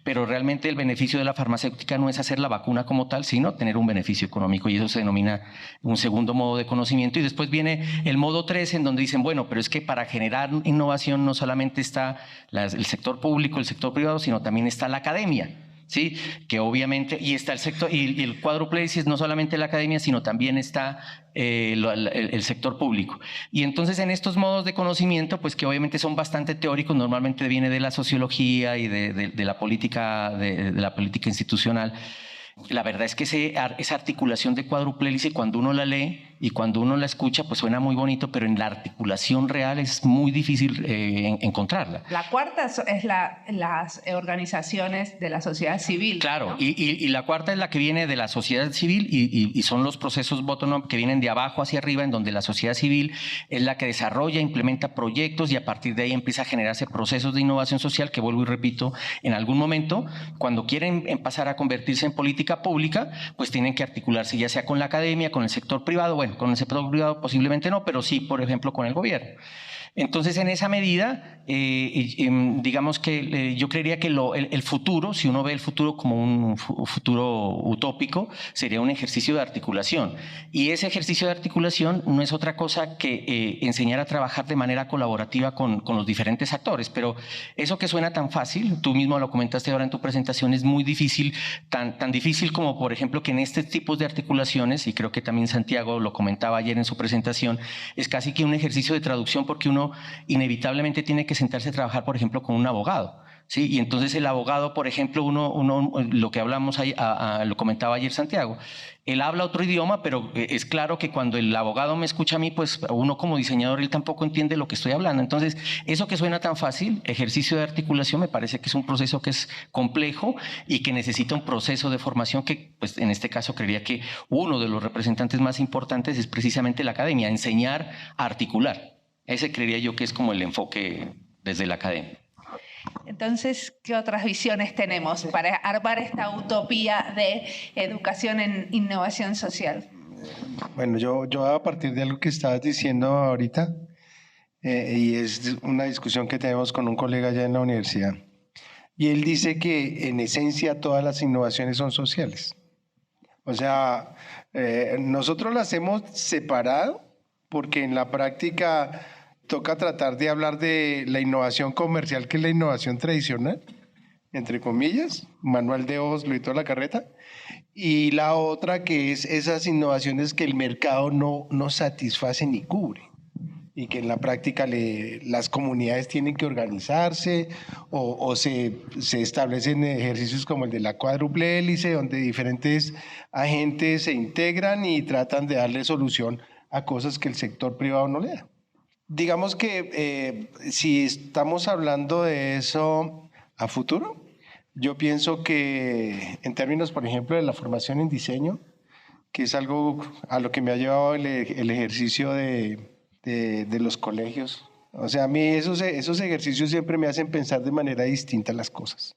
Speaker 4: pero realmente el beneficio de la farmacéutica no es hacer la vacuna como tal, sino tener un beneficio económico, y eso se denomina un segundo modo de conocimiento. Y después viene el modo 3, en donde dicen, bueno, pero es que para generar innovación no solamente está el sector público, el sector privado, sino también está la academia. Sí, que obviamente, y está el sector, y el cuádruple hélice es no solamente la academia, sino también está el sector público. Y entonces en estos modos de conocimiento, pues que obviamente son bastante teóricos, normalmente viene de la sociología y de la política, de la política institucional. La verdad es que esa articulación de cuádruple hélice, cuando uno la lee y cuando uno la escucha, pues suena muy bonito, pero en la articulación real es muy difícil encontrarla.
Speaker 1: La cuarta es las organizaciones de la sociedad civil.
Speaker 4: Claro,
Speaker 1: ¿no?
Speaker 4: y la cuarta es la que viene de la sociedad civil y son los procesos bottom-up que vienen de abajo hacia arriba, en donde la sociedad civil es la que desarrolla, implementa proyectos y a partir de ahí empieza a generarse procesos de innovación social que, vuelvo y repito, en algún momento, cuando quieren pasar a convertirse en política pública, pues tienen que articularse ya sea con la academia, con el sector privado. Bueno, con el sector privado posiblemente no, pero sí, por ejemplo, con el gobierno. Entonces, en esa medida, digamos que yo creería que el futuro, si uno ve el futuro como un futuro utópico, sería un ejercicio de articulación. Y ese ejercicio de articulación no es otra cosa que enseñar a trabajar de manera colaborativa con los diferentes actores. Pero eso que suena tan fácil, tú mismo lo comentaste ahora en tu presentación, es muy difícil, tan difícil como, por ejemplo, que en este tipo de articulaciones, y creo que también Santiago lo comentaba ayer en su presentación, es casi que un ejercicio de traducción porque uno inevitablemente tiene que sentarse a trabajar, por ejemplo, con un abogado. ¿Sí? Y entonces el abogado, por ejemplo, lo que hablamos, lo comentaba ayer Santiago, él habla otro idioma, pero es claro que cuando el abogado me escucha a mí, pues uno como diseñador, él tampoco entiende lo que estoy hablando. Entonces, eso que suena tan fácil, ejercicio de articulación, me parece que es un proceso que es complejo y que necesita un proceso de formación que, pues en este caso, creería que uno de los representantes más importantes es precisamente la academia, enseñar a articular. Ese creería yo que es como el enfoque desde la academia.
Speaker 1: Entonces, ¿qué otras visiones tenemos para armar esta utopía de educación en innovación social?
Speaker 2: Bueno, yo a partir de algo que estabas diciendo ahorita, y es una discusión que tenemos con un colega allá en la universidad, y él dice que en esencia todas las innovaciones son sociales. O sea, nosotros las hemos separado porque en la práctica toca tratar de hablar de la innovación comercial, que es la innovación tradicional, entre comillas, manual de Oslo y toda la carreta, y la otra que es esas innovaciones que el mercado no satisface ni cubre, y que en la práctica las comunidades tienen que organizarse o se establecen ejercicios como el de la cuádruple hélice, donde diferentes agentes se integran y tratan de darle solución a cosas que el sector privado no le da. Digamos que si estamos hablando de eso a futuro, yo pienso que en términos, por ejemplo, de la formación en diseño, que es algo a lo que me ha llevado el ejercicio de los colegios. O sea, a mí esos ejercicios siempre me hacen pensar de manera distinta las cosas.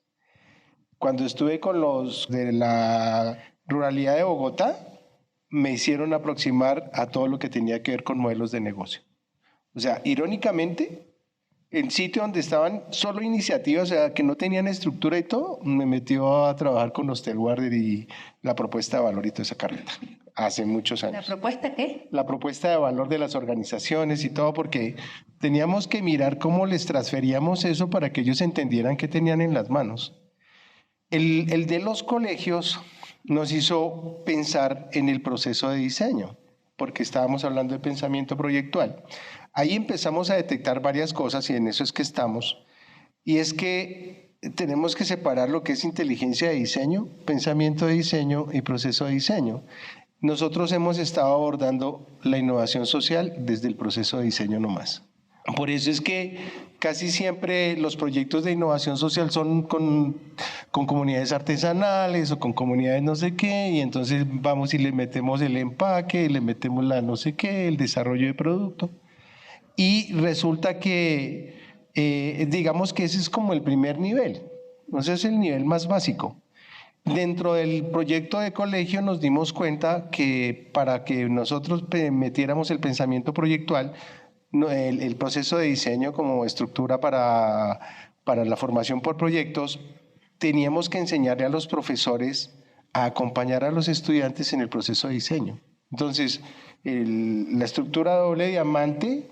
Speaker 2: Cuando estuve con los de la ruralidad de Bogotá, me hicieron aproximar a todo lo que tenía que ver con modelos de negocio. O sea, irónicamente, el sitio donde estaban solo iniciativas, o sea, que no tenían estructura y todo, me metió a trabajar con Hostelwarder y la propuesta de valor y toda esa carreta, hace muchos años.
Speaker 1: ¿La propuesta qué?
Speaker 2: La propuesta de valor de las organizaciones y todo, porque teníamos que mirar cómo les transferíamos eso para que ellos entendieran qué tenían en las manos. El de los colegios nos hizo pensar en el proceso de diseño, porque estábamos hablando de pensamiento proyectual. Ahí empezamos a detectar varias cosas y en eso es que estamos. Y es que tenemos que separar lo que es inteligencia de diseño, pensamiento de diseño y proceso de diseño. Nosotros hemos estado abordando la innovación social desde el proceso de diseño nomás. Por eso es que casi siempre los proyectos de innovación social son con comunidades artesanales o con comunidades no sé qué, y entonces vamos y le metemos el empaque, le metemos la no sé qué, el desarrollo de producto. Y resulta que, digamos que ese es como el primer nivel, ese es el nivel más básico. Dentro del proyecto de colegio nos dimos cuenta que para que nosotros metiéramos el pensamiento proyectual, el proceso de diseño como estructura para la formación por proyectos, teníamos que enseñarle a los profesores a acompañar a los estudiantes en el proceso de diseño. Entonces, la estructura doble diamante,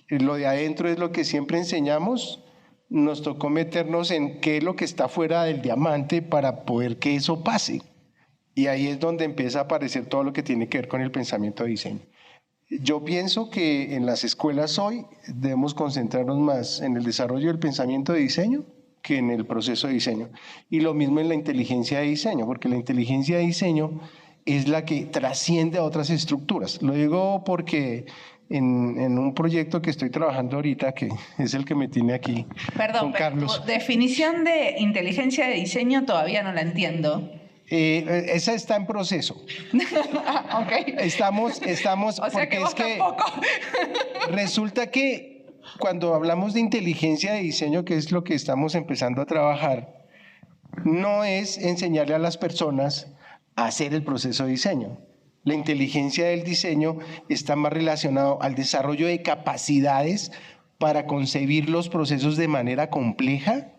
Speaker 2: lo de adentro es lo que siempre enseñamos, nos tocó meternos en qué es lo que está fuera del diamante para poder que eso pase. Y ahí es donde empieza a aparecer todo lo que tiene que ver con el pensamiento de diseño. Yo pienso que en las escuelas hoy debemos concentrarnos más en el desarrollo del pensamiento de diseño que en el proceso de diseño. Y lo mismo en la inteligencia de diseño, porque la inteligencia de diseño es la que trasciende a otras estructuras. Lo digo porque en un proyecto que estoy trabajando ahorita, que es el que me tiene aquí,
Speaker 1: Perdón,
Speaker 2: con Carlos.
Speaker 1: Tu definición de inteligencia de diseño todavía no la entiendo.
Speaker 2: Esa está en proceso.
Speaker 1: Okay.
Speaker 2: Estamos
Speaker 1: o sea que vos tampoco.
Speaker 2: Resulta que cuando hablamos de inteligencia de diseño, que es lo que estamos empezando a trabajar, no es enseñarle a las personas a hacer el proceso de diseño. La inteligencia del diseño está más relacionado al desarrollo de capacidades para concebir los procesos de manera compleja,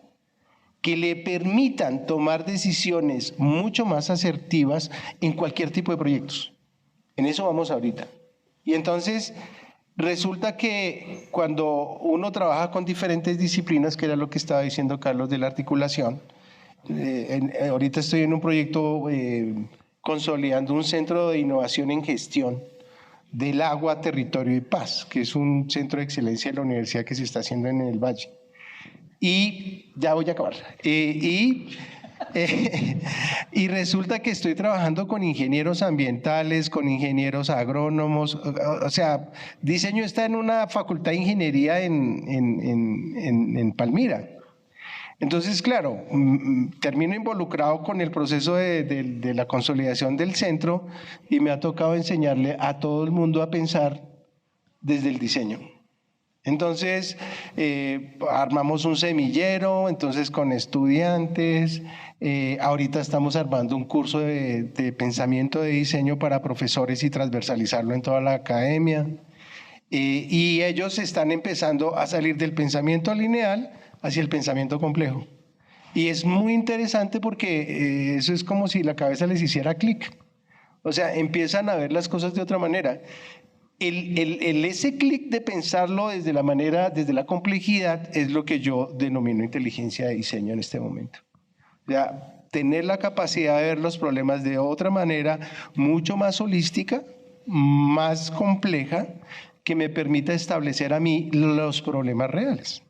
Speaker 2: que le permitan tomar decisiones mucho más asertivas en cualquier tipo de proyectos. En eso vamos ahorita. Y entonces resulta que cuando uno trabaja con diferentes disciplinas, que era lo que estaba diciendo Carlos de la articulación, ahorita estoy en un proyecto consolidando un centro de innovación en gestión del agua, territorio y paz, que es un centro de excelencia de la universidad que se está haciendo en el Valle. Y ya voy a acabar. Y resulta que estoy trabajando con ingenieros ambientales, con ingenieros agrónomos, o sea, diseño está en una facultad de ingeniería en Palmira. Entonces, claro, termino involucrado con el proceso de la consolidación del centro y me ha tocado enseñarle a todo el mundo a pensar desde el diseño. Entonces, armamos un semillero, entonces con estudiantes, ahorita estamos armando un curso de pensamiento de diseño para profesores y transversalizarlo en toda la academia. Y ellos están empezando a salir del pensamiento lineal hacia el pensamiento complejo. Y es muy interesante porque eso es como si la cabeza les hiciera clic. O sea, empiezan a ver las cosas de otra manera. Ese clic de pensarlo desde la complejidad es lo que yo denomino inteligencia de diseño en este momento. O sea, tener la capacidad de ver los problemas de otra manera, mucho más holística, más compleja, que me permita establecer a mí los problemas reales.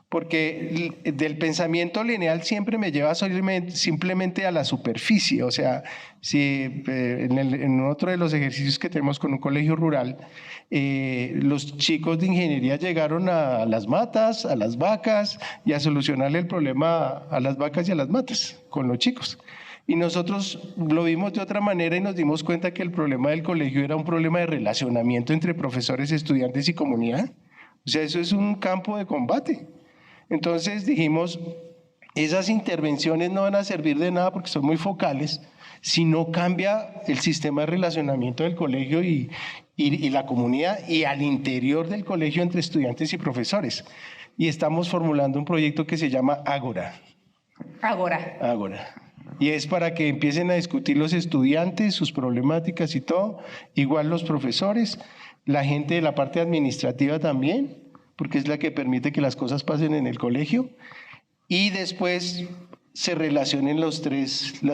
Speaker 2: Porque del pensamiento lineal siempre me lleva simplemente a la superficie. O sea, si en otro de los ejercicios que tenemos con un colegio rural, los chicos de ingeniería llegaron a las matas, a las vacas y a solucionarle el problema a las vacas y a las matas con los chicos. Y nosotros lo vimos de otra manera y nos dimos cuenta que el problema del colegio era un problema de relacionamiento entre profesores, estudiantes y comunidad. O sea, eso es un campo de combate. Entonces dijimos, esas intervenciones no van a servir de nada porque son muy focales, si no cambia el sistema de relacionamiento del colegio y la comunidad y al interior del colegio entre estudiantes y profesores. Y estamos formulando un proyecto que se llama Ágora. Ágora. Y es para que empiecen a discutir los estudiantes, sus problemáticas y todo, igual los profesores, la gente de la parte administrativa también, porque es la que permite que las cosas pasen en el colegio, y después se relacionen las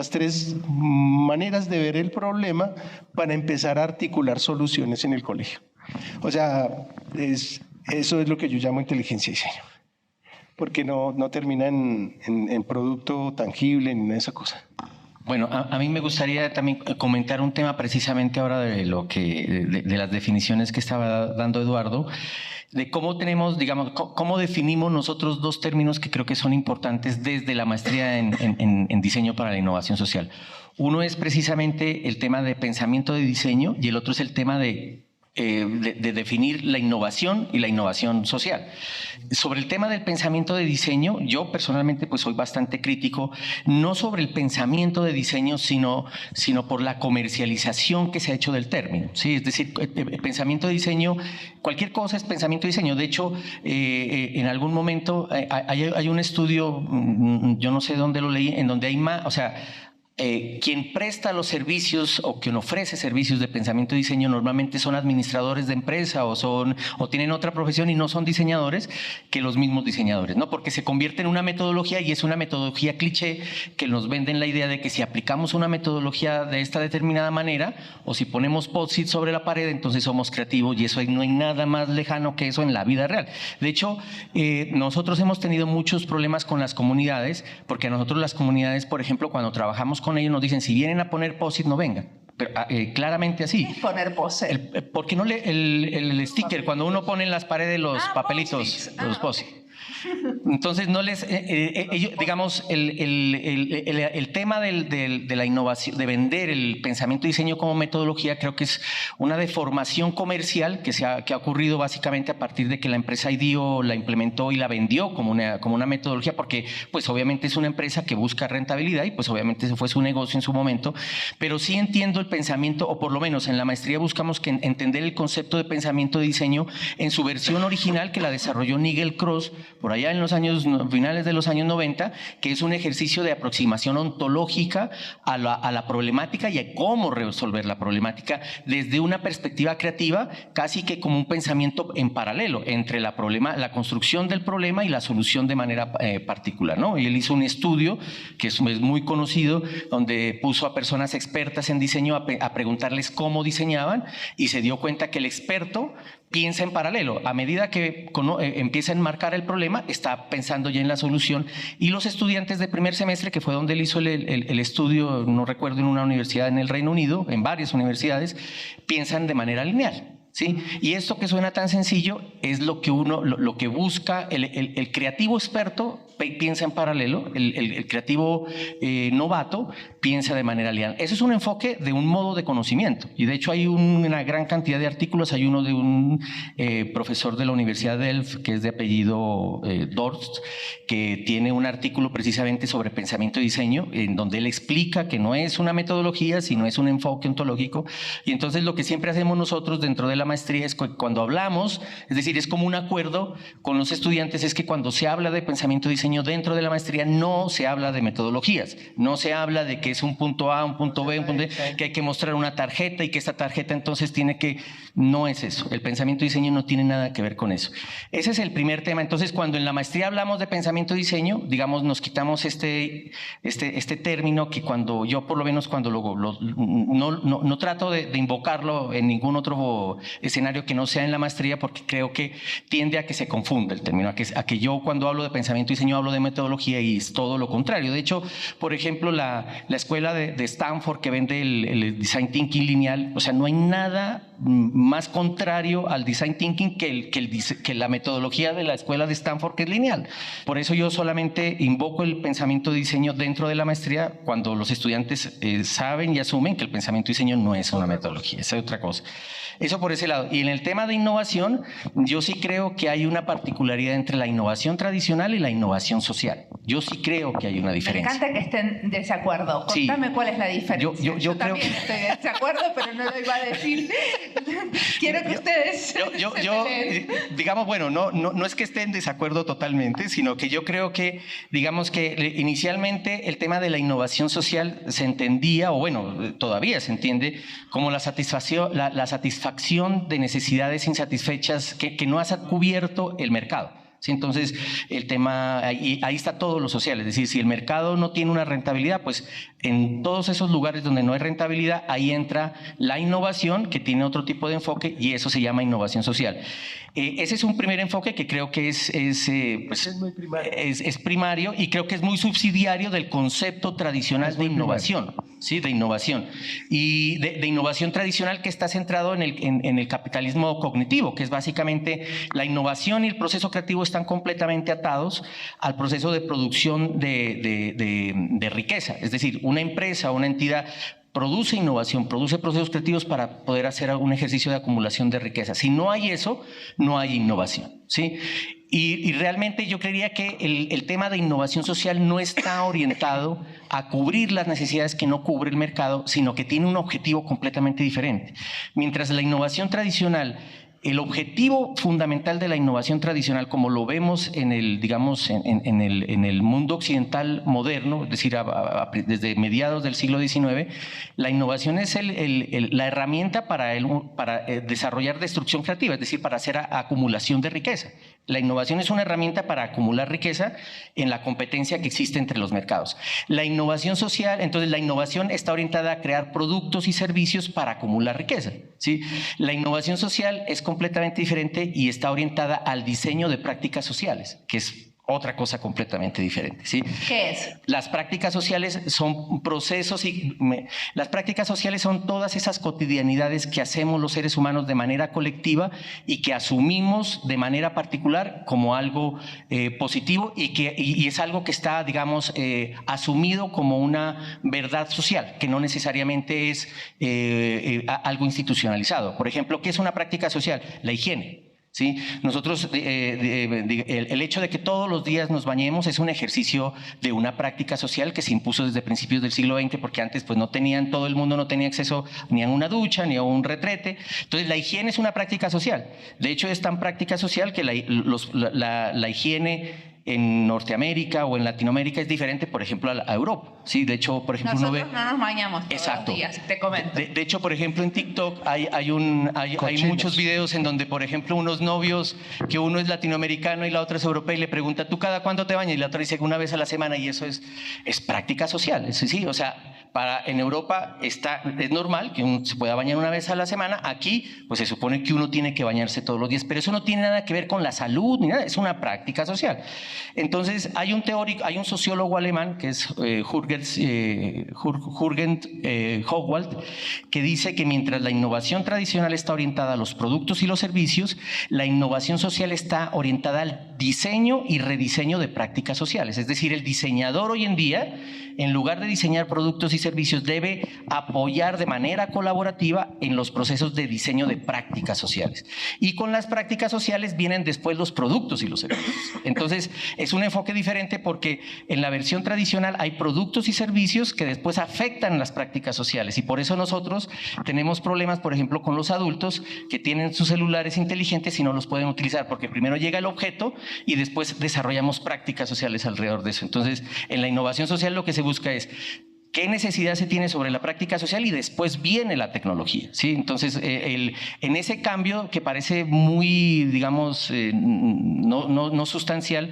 Speaker 2: tres maneras de ver el problema para empezar a articular soluciones en el colegio. O sea, eso es lo que yo llamo inteligencia de diseño, porque no termina en producto tangible ni en esa cosa.
Speaker 4: Bueno, a mí me gustaría también comentar un tema precisamente ahora de las definiciones que estaba dando Eduardo, de cómo tenemos, digamos, cómo definimos nosotros dos términos que creo que son importantes desde la maestría en diseño para la innovación social. Uno es precisamente el tema de pensamiento de diseño y el otro es el tema de definir la innovación y la innovación social. Sobre el tema del pensamiento de diseño, yo personalmente pues soy bastante crítico, no sobre el pensamiento de diseño, sino por la comercialización que se ha hecho del término, ¿sí? Es decir, el pensamiento de diseño, cualquier cosa es pensamiento de diseño. De hecho, en algún momento hay un estudio, yo no sé dónde lo leí, en donde hay más, o sea, quien presta los servicios o quien ofrece servicios de pensamiento y diseño normalmente son administradores de empresa o tienen otra profesión y no son diseñadores que los mismos diseñadores, ¿no? Porque se convierte en una metodología y es una metodología cliché que nos venden la idea de que si aplicamos una metodología de esta determinada manera o si ponemos post-it sobre la pared, entonces somos creativos, y eso no hay nada más lejano que eso en la vida real. De hecho, nosotros hemos tenido muchos problemas con las comunidades, porque a nosotros las comunidades, por ejemplo, cuando trabajamos con ellos nos dicen, si vienen a poner post-it no vengan. Pero, claramente así.
Speaker 1: ¿Qué es poner post-it?
Speaker 4: Porque no el sticker, cuando uno pone en las paredes los papelitos, los post-it. Entonces, no les, digamos, el tema de la innovación, de vender el pensamiento y diseño como metodología, creo que es una deformación comercial que ha ocurrido básicamente a partir de que la empresa IDEO la implementó y la vendió como una metodología, porque pues obviamente es una empresa que busca rentabilidad y pues obviamente ese fue su negocio en su momento, pero sí entiendo el pensamiento, o por lo menos en la maestría buscamos entender el concepto de pensamiento y diseño en su versión original, que la desarrolló Nigel Cross por allá en los finales de los años 90, que es un ejercicio de aproximación ontológica a la problemática y a cómo resolver la problemática desde una perspectiva creativa, casi que como un pensamiento en paralelo entre la construcción del problema y la solución de manera particular, ¿no? Y él hizo un estudio que es muy conocido, donde puso a personas expertas en diseño a preguntarles cómo diseñaban, y se dio cuenta que el experto piensa en paralelo. A medida que empieza a enmarcar el problema, está pensando ya en la solución. Y los estudiantes de primer semestre, que fue donde él hizo el estudio, no recuerdo, en una universidad en el Reino Unido, en varias universidades, piensan de manera lineal. ¿Sí? Y esto que suena tan sencillo es lo que busca el creativo experto, piensa en paralelo, el creativo novato piensa de manera lineal. Eso es un enfoque de un modo de conocimiento, y de hecho hay una gran cantidad de artículos. Hay uno de un profesor de la Universidad de Delft, que es de apellido Dorst, que tiene un artículo precisamente sobre pensamiento y diseño, en donde él explica que no es una metodología, sino es un enfoque ontológico. Y entonces lo que siempre hacemos nosotros dentro de la maestría es que cuando hablamos, es decir, es como un acuerdo con los estudiantes, es que cuando se habla de pensamiento y diseño dentro de la maestría no se habla de metodologías, no se habla de que es un punto A, un punto B, un punto D, que hay que mostrar una tarjeta y que esta tarjeta entonces tiene que... No es eso, el pensamiento y diseño no tiene nada que ver con eso. Ese es el primer tema. Entonces, cuando en la maestría hablamos de pensamiento y diseño, digamos, nos quitamos este término que cuando yo, por lo menos, cuando no trato de invocarlo en ningún otro escenario que no sea en la maestría, porque creo que tiende a que se confunda el término, a que yo cuando hablo de pensamiento y diseño hablo de metodología, y es todo lo contrario. De hecho, por ejemplo, la escuela de Stanford, que vende el design thinking lineal, o sea, no hay nada más contrario al design thinking que la metodología de la escuela de Stanford, que es lineal. Por eso yo solamente invoco el pensamiento de diseño dentro de la maestría cuando los estudiantes saben y asumen que el pensamiento y diseño no es una metodología, es otra cosa. Eso por ese lado. Y en el tema de innovación, yo sí creo que hay una particularidad entre la innovación tradicional y la innovación social. Yo sí creo que hay una diferencia.
Speaker 1: Me encanta que estén en desacuerdo. Contame cuál es la diferencia. Yo creo también estoy de desacuerdo, pero no lo iba a decir. Quiero que ustedes
Speaker 4: digamos, bueno, no es que esté en desacuerdo totalmente, sino que yo creo que, digamos que inicialmente el tema de la innovación social se entendía, o bueno, todavía se entiende, como la satisfacción de necesidades insatisfechas que no ha cubierto el mercado. ¿Sí? Entonces, el tema, ahí está todo lo social, es decir, si el mercado no tiene una rentabilidad, pues en todos esos lugares donde no hay rentabilidad, ahí entra la innovación, que tiene otro tipo de enfoque, y eso se llama innovación social. Ese es un primer enfoque que creo que es primario, y creo que es muy subsidiario del concepto tradicional de innovación. Sí, de innovación. Y de innovación tradicional, que está centrado en el capitalismo cognitivo, que es básicamente la innovación y el proceso creativo están completamente atados al proceso de producción de riqueza. Es decir, una empresa o una entidad produce innovación, produce procesos creativos para poder hacer algún ejercicio de acumulación de riqueza. Si no hay eso, no hay innovación, ¿sí? Y realmente yo creería que el tema de innovación social no está orientado a cubrir las necesidades que no cubre el mercado, sino que tiene un objetivo completamente diferente. Mientras la innovación tradicional el objetivo fundamental de la innovación tradicional, como lo vemos en el, digamos, en el mundo occidental moderno, es decir, desde mediados del siglo XIX, la innovación es la herramienta para desarrollar destrucción creativa, es decir, para hacer acumulación de riqueza. La innovación es una herramienta para acumular riqueza en la competencia que existe entre los mercados. La innovación social, entonces la innovación está orientada a crear productos y servicios para acumular riqueza, ¿sí? La innovación social es completamente diferente y está orientada al diseño de prácticas sociales, que es otra cosa completamente diferente, ¿sí?
Speaker 1: ¿Qué es?
Speaker 4: Las prácticas sociales son procesos las prácticas sociales son todas esas cotidianidades que hacemos los seres humanos de manera colectiva y que asumimos de manera particular como algo positivo y es algo que está, digamos, asumido como una verdad social, que no necesariamente es algo institucionalizado. Por ejemplo, ¿qué es una práctica social? La higiene. ¿Sí? Nosotros, el hecho de que todos los días nos bañemos es un ejercicio de una práctica social que se impuso desde principios del siglo XX, porque antes pues todo el mundo no tenía acceso ni a una ducha ni a un retrete. Entonces la higiene es una práctica social. De hecho es tan práctica social que la higiene en Norteamérica o en Latinoamérica es diferente, por ejemplo, a Europa. Sí, de hecho, por ejemplo,
Speaker 1: nosotros no nos bañamos todos
Speaker 4: exacto.
Speaker 1: los días, te comento.
Speaker 4: De hecho, por ejemplo, en TikTok hay muchos videos en donde, por ejemplo, unos novios, que uno es latinoamericano y la otra es europea, y le pregunta, ¿tú cada cuándo te bañas? Y la otra dice, una vez a la semana, y eso es práctica social. Sí, o sea, en Europa es normal que uno se pueda bañar una vez a la semana. Aquí, pues se supone que uno tiene que bañarse todos los días, pero eso no tiene nada que ver con la salud ni nada, es una práctica social. Entonces, hay un sociólogo alemán que es Jürgen Hochwald, que dice que mientras la innovación tradicional está orientada a los productos y los servicios, la innovación social está orientada al diseño y rediseño de prácticas sociales. Es decir, el diseñador hoy en día, en lugar de diseñar productos y servicios, debe apoyar de manera colaborativa en los procesos de diseño de prácticas sociales. Y con las prácticas sociales vienen después los productos y los servicios. Entonces, es un enfoque diferente porque en la versión tradicional hay productos y servicios que después afectan las prácticas sociales, y por eso nosotros tenemos problemas, por ejemplo, con los adultos que tienen sus celulares inteligentes y no los pueden utilizar, porque primero llega el objeto y después desarrollamos prácticas sociales alrededor de eso. Entonces, en la innovación social lo que se busca es qué necesidad se tiene sobre la práctica social y después viene la tecnología, ¿sí? Entonces, en ese cambio que parece muy, digamos, no sustancial,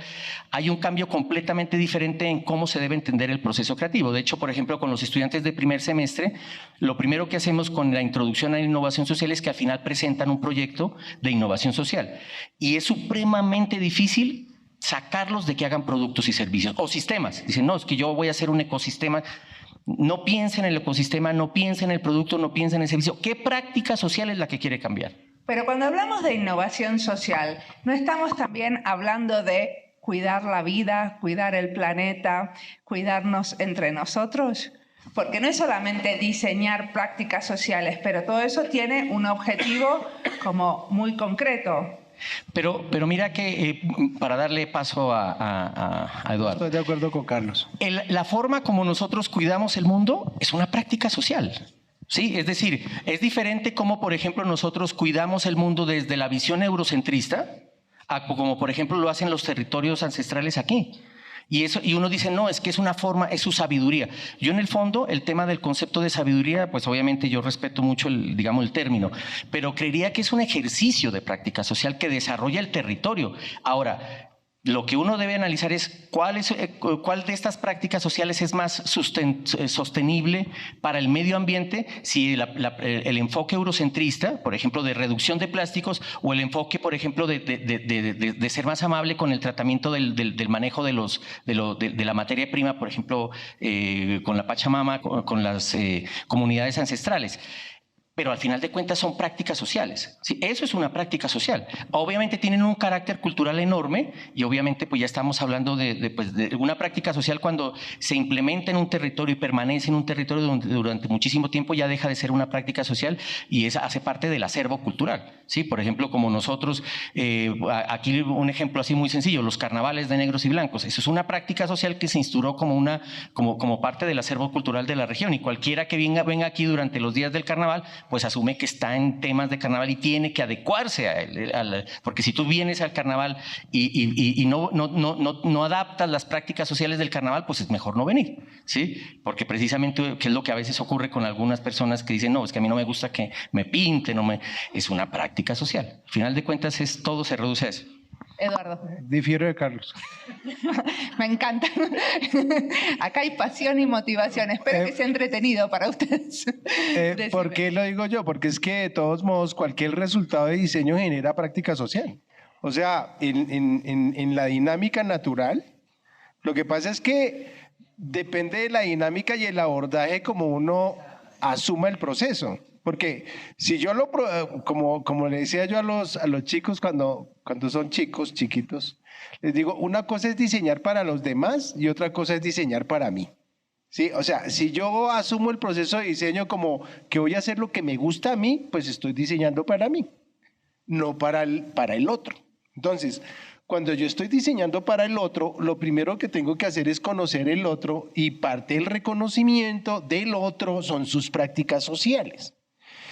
Speaker 4: hay un cambio completamente diferente en cómo se debe entender el proceso creativo. De hecho, por ejemplo, con los estudiantes de primer semestre, lo primero que hacemos con la introducción a la innovación social es que al final presentan un proyecto de innovación social. Y es supremamente difícil sacarlos de que hagan productos y servicios o sistemas. Dicen, no, es que yo voy a hacer un ecosistema. No piensa en el ecosistema, no piensa en el producto, no piensa en el servicio. ¿Qué práctica social es la que quiere cambiar?
Speaker 1: Pero cuando hablamos de innovación social, ¿no estamos también hablando de cuidar la vida, cuidar el planeta, cuidarnos entre nosotros? Porque no es solamente diseñar prácticas sociales, pero todo eso tiene un objetivo como muy concreto.
Speaker 4: Pero mira que, para darle paso a Eduardo.
Speaker 2: Estoy de acuerdo con Carlos.
Speaker 4: La forma como nosotros cuidamos el mundo es una práctica social. Sí, es decir, es diferente como, por ejemplo, nosotros cuidamos el mundo desde la visión eurocentrista, como por ejemplo lo hacen los territorios ancestrales aquí. Y uno dice, no, es que es una forma, es su sabiduría. Yo en el fondo, el tema del concepto de sabiduría, pues obviamente yo respeto mucho el término, pero creería que es un ejercicio de práctica social que desarrolla el territorio. Ahora, lo que uno debe analizar es cuál de estas prácticas sociales es más sostenible para el medio ambiente, si el enfoque eurocentrista, por ejemplo, de reducción de plásticos, o el enfoque, por ejemplo, de ser más amable con el tratamiento del manejo de la materia prima, por ejemplo, con la Pachamama, con las comunidades ancestrales. Pero al final de cuentas son prácticas sociales. ¿Sí? Eso es una práctica social. Obviamente tienen un carácter cultural enorme y obviamente pues ya estamos hablando de una práctica social cuando se implementa en un territorio y permanece en un territorio durante muchísimo tiempo, ya deja de ser una práctica social y hace parte del acervo cultural. ¿Sí? Por ejemplo, como nosotros, aquí un ejemplo así muy sencillo, los carnavales de negros y blancos. Eso es una práctica social que se instauró como parte del acervo cultural de la región, y cualquiera que venga aquí durante los días del carnaval pues asume que está en temas de carnaval y tiene que adecuarse a él, porque si tú vienes al carnaval y no adaptas las prácticas sociales del carnaval, pues es mejor no venir, ¿sí? Porque precisamente, que es lo que a veces ocurre con algunas personas que dicen, no, es que a mí no me gusta que me pinten, es una práctica social. Al final de cuentas, todo se reduce a eso.
Speaker 1: Eduardo.
Speaker 2: Difiero de Carlos.
Speaker 1: Me encanta. Acá hay pasión y motivación. Espero que sea entretenido para ustedes.
Speaker 2: ¿Por qué lo digo yo? Porque es que de todos modos cualquier resultado de diseño genera práctica social. O sea, en la dinámica natural, lo que pasa es que depende de la dinámica y el abordaje como uno asuma el proceso. Porque si yo como le decía yo a los chicos cuando son chicos, chiquitos, les digo, una cosa es diseñar para los demás y otra cosa es diseñar para mí. ¿Sí? O sea, si yo asumo el proceso de diseño como que voy a hacer lo que me gusta a mí, pues estoy diseñando para mí, no para el otro. Entonces, cuando yo estoy diseñando para el otro, lo primero que tengo que hacer es conocer el otro y parte del reconocimiento del otro son sus prácticas sociales.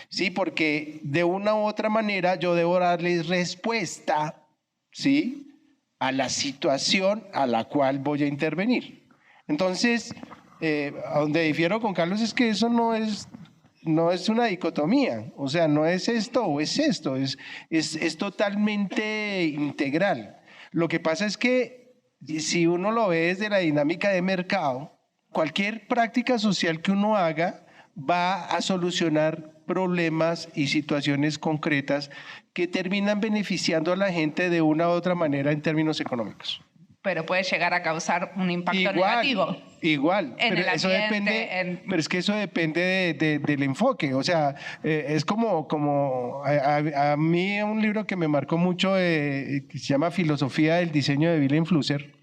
Speaker 2: Sí, porque de una u otra manera yo debo darles respuesta, ¿sí?, a la situación a la cual voy a intervenir. Entonces, a donde difiero con Carlos es que eso no es una dicotomía, o sea, no es esto o es esto, es totalmente integral. Lo que pasa es que si uno lo ve desde la dinámica de mercado, cualquier práctica social que uno haga va a solucionar problemas y situaciones concretas que terminan beneficiando a la gente de una u otra manera en términos económicos.
Speaker 1: Pero puede llegar a causar un impacto negativo.
Speaker 2: Igual,
Speaker 1: en
Speaker 2: pero
Speaker 1: el
Speaker 2: eso
Speaker 1: ambiente,
Speaker 2: depende, pero es que eso depende del enfoque. O sea, es como a mí un libro que me marcó mucho que se llama Filosofía del Diseño de Wilhelm Flusser,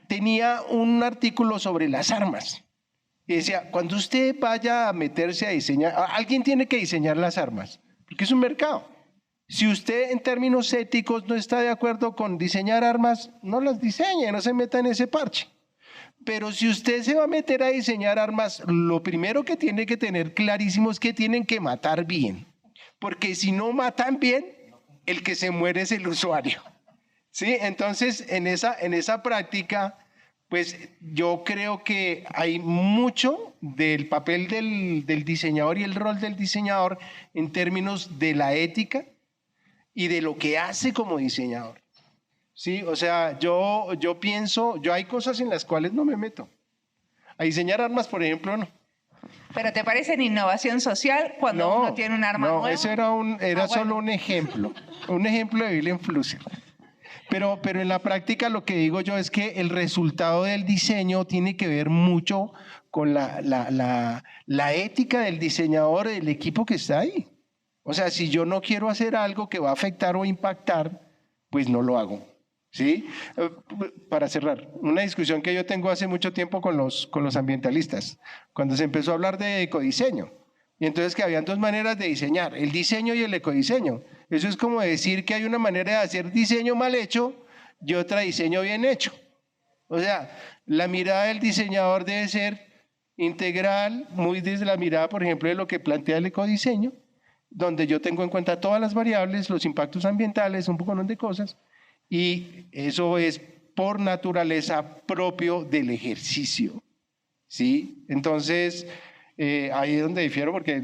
Speaker 2: tenía un artículo sobre las armas. Y decía, cuando usted vaya a meterse a diseñar, alguien tiene que diseñar las armas, porque es un mercado. Si usted en términos éticos no está de acuerdo con diseñar armas, no las diseñe, no se meta en ese parche. Pero si usted se va a meter a diseñar armas, lo primero que tiene que tener clarísimo es que tienen que matar bien. Porque si no matan bien, el que se muere es el usuario. ¿Sí? Entonces, en esa práctica, pues yo creo que hay mucho del papel del diseñador y el rol del diseñador en términos de la ética y de lo que hace como diseñador. Sí, o sea, yo pienso, hay cosas en las cuales no me meto. A diseñar armas, por ejemplo, no.
Speaker 1: ¿Pero te parece en innovación social cuando uno tiene un arma nueva?
Speaker 2: No, eso era solo un ejemplo de Wilhelm Flusser. Pero en la práctica lo que digo yo es que el resultado del diseño tiene que ver mucho con la ética del diseñador, del equipo que está ahí. O sea, si yo no quiero hacer algo que va a afectar o impactar, pues no lo hago. ¿Sí? Para cerrar, una discusión que yo tengo hace mucho tiempo con los ambientalistas, cuando se empezó a hablar de ecodiseño. Y entonces que habían dos maneras de diseñar, el diseño y el ecodiseño. Eso es como decir que hay una manera de hacer diseño mal hecho y otra diseño bien hecho. O sea, la mirada del diseñador debe ser integral, muy desde la mirada, por ejemplo, de lo que plantea el ecodiseño, donde yo tengo en cuenta todas las variables, los impactos ambientales, un poco de cosas, y eso es por naturaleza propio del ejercicio. ¿Sí? Entonces, ahí es donde difiero, porque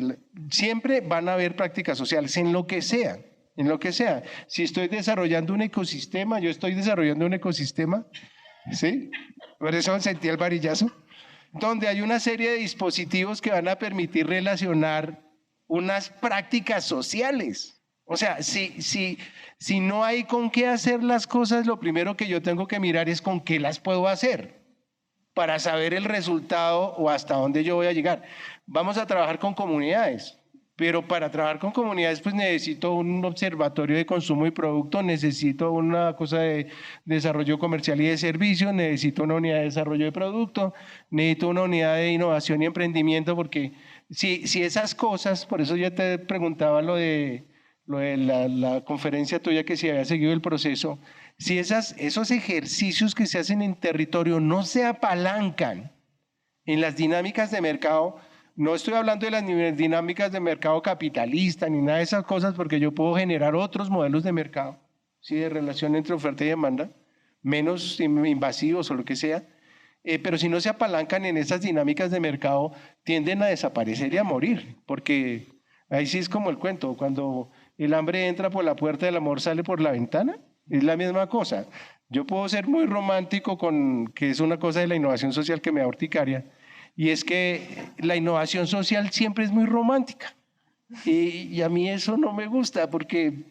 Speaker 2: siempre van a haber prácticas sociales en lo que sea. En lo que sea. Si estoy desarrollando un ecosistema, yo estoy desarrollando un ecosistema, ¿sí? Por eso sentí el varillazo, donde hay una serie de dispositivos que van a permitir relacionar unas prácticas sociales. O sea, si no hay con qué hacer las cosas, lo primero que yo tengo que mirar es con qué las puedo hacer para saber el resultado o hasta dónde yo voy a llegar. Vamos a trabajar con comunidades. Pero para trabajar con comunidades pues necesito un observatorio de consumo y producto, necesito una cosa de desarrollo comercial y de servicio, necesito una unidad de desarrollo de producto, necesito una unidad de innovación y emprendimiento, porque si esas cosas, por eso ya te preguntaba lo de la conferencia tuya, que si había seguido el proceso, si esos ejercicios que se hacen en territorio no se apalancan en las dinámicas de mercado, No estoy hablando de las dinámicas de mercado capitalista ni nada de esas cosas, porque yo puedo generar otros modelos de mercado, ¿sí? De relación entre oferta y demanda, menos invasivos o lo que sea, pero si no se apalancan en esas dinámicas de mercado, tienden a desaparecer y a morir, porque ahí sí es como el cuento, cuando el hambre entra por la puerta, el amor sale por la ventana, es la misma cosa. Yo puedo ser muy romántico que es una cosa de la innovación social que me da urticaria, y es que la innovación social siempre es muy romántica, y a mí eso no me gusta, porque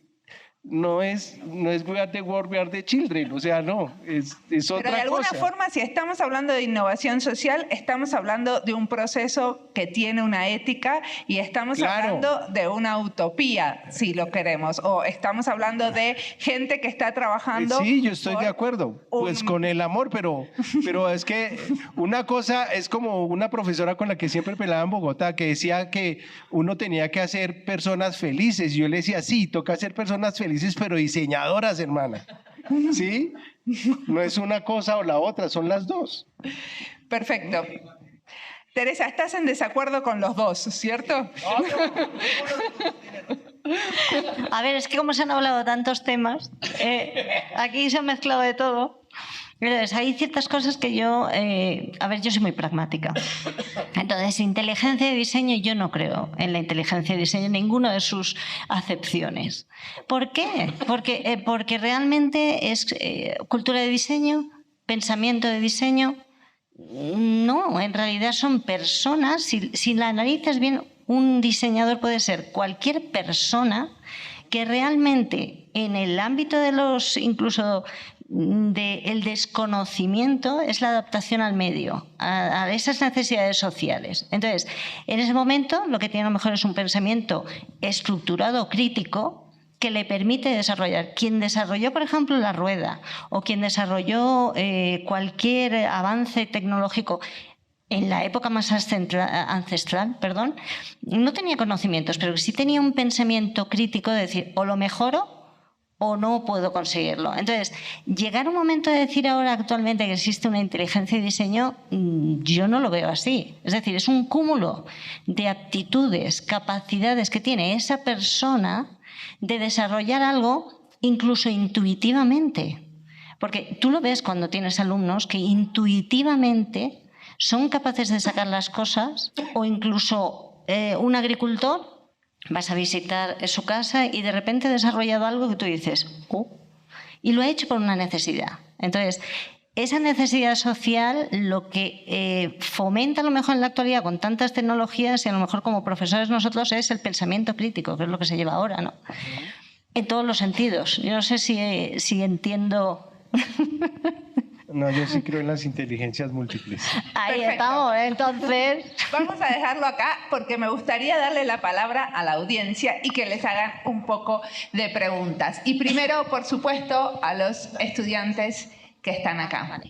Speaker 2: no es we are the world, we are the children, o sea, no, es otra cosa.
Speaker 1: Pero de alguna forma, si estamos hablando de innovación social, estamos hablando de un proceso que tiene una ética y estamos hablando de una utopía, si lo queremos, o estamos hablando de gente que está trabajando.
Speaker 2: Sí, yo estoy de acuerdo, pues con el amor, pero es que una cosa es como una profesora con la que siempre pelaba en Bogotá, que decía que uno tenía que hacer personas felices, y yo le decía, sí, toca hacer personas felices, pero diseñadoras, hermana, ¿sí? No es una cosa o la otra, son las dos.
Speaker 1: Perfecto. Teresa, estás en desacuerdo con los dos, ¿cierto?
Speaker 3: A ver, es que como se han hablado tantos temas, aquí se ha mezclado de todo. Entonces, hay ciertas cosas que yo soy muy pragmática. Entonces, inteligencia de diseño, yo no creo en la inteligencia de diseño, en ninguna de sus acepciones. ¿Por qué? Porque realmente es cultura de diseño, pensamiento de diseño. No, en realidad son personas. Si la analizas bien, un diseñador puede ser cualquier persona que realmente en el ámbito de incluso del desconocimiento, es la adaptación al medio, a esas necesidades sociales. Entonces, en ese momento lo que tiene a lo mejor es un pensamiento estructurado, crítico, que le permite desarrollar. Quien desarrolló, por ejemplo, la rueda, o quien desarrolló cualquier avance tecnológico en la época más ancestral, no tenía conocimientos, pero sí tenía un pensamiento crítico de decir, o lo mejoro o no puedo conseguirlo. Entonces, llegar a un momento de decir ahora actualmente que existe una inteligencia de diseño, yo no lo veo así. Es decir, es un cúmulo de aptitudes, capacidades que tiene esa persona de desarrollar algo incluso intuitivamente. Porque tú lo ves cuando tienes alumnos que intuitivamente son capaces de sacar las cosas, o incluso un agricultor, vas a visitar su casa y de repente ha desarrollado algo que tú dices, y lo ha hecho por una necesidad. Entonces, esa necesidad social lo que fomenta a lo mejor en la actualidad con tantas tecnologías, y a lo mejor como profesores nosotros, es el pensamiento crítico, que es lo que se lleva ahora, ¿no? En todos los sentidos. Yo no sé si entiendo...
Speaker 2: No, yo sí creo en las inteligencias múltiples.
Speaker 3: Ahí estamos, entonces.
Speaker 1: Vamos a dejarlo acá porque me gustaría darle la palabra a la audiencia y que les hagan un poco de preguntas. Y primero, por supuesto, a los estudiantes que están acá.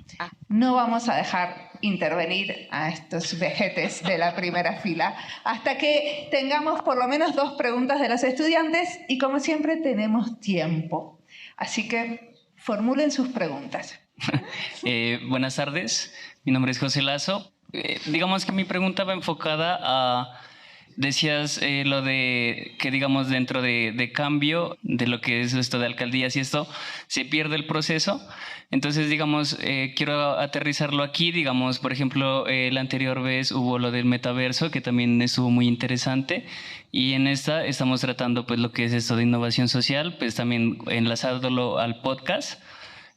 Speaker 1: No vamos a dejar intervenir a estos vejetes de la primera fila hasta que tengamos por lo menos 2 preguntas de los estudiantes, y como siempre tenemos tiempo. Así que formulen sus preguntas.
Speaker 5: Buenas tardes, mi nombre es José Lazo. Digamos que mi pregunta va enfocada a, decías lo de que digamos dentro de cambio, de lo que es esto de alcaldías y esto, se pierde el proceso. Entonces, digamos, quiero aterrizarlo aquí, digamos, por ejemplo, la anterior vez hubo lo del metaverso, que también estuvo muy interesante, y en esta estamos tratando pues lo que es esto de innovación social, pues también enlazándolo al podcast.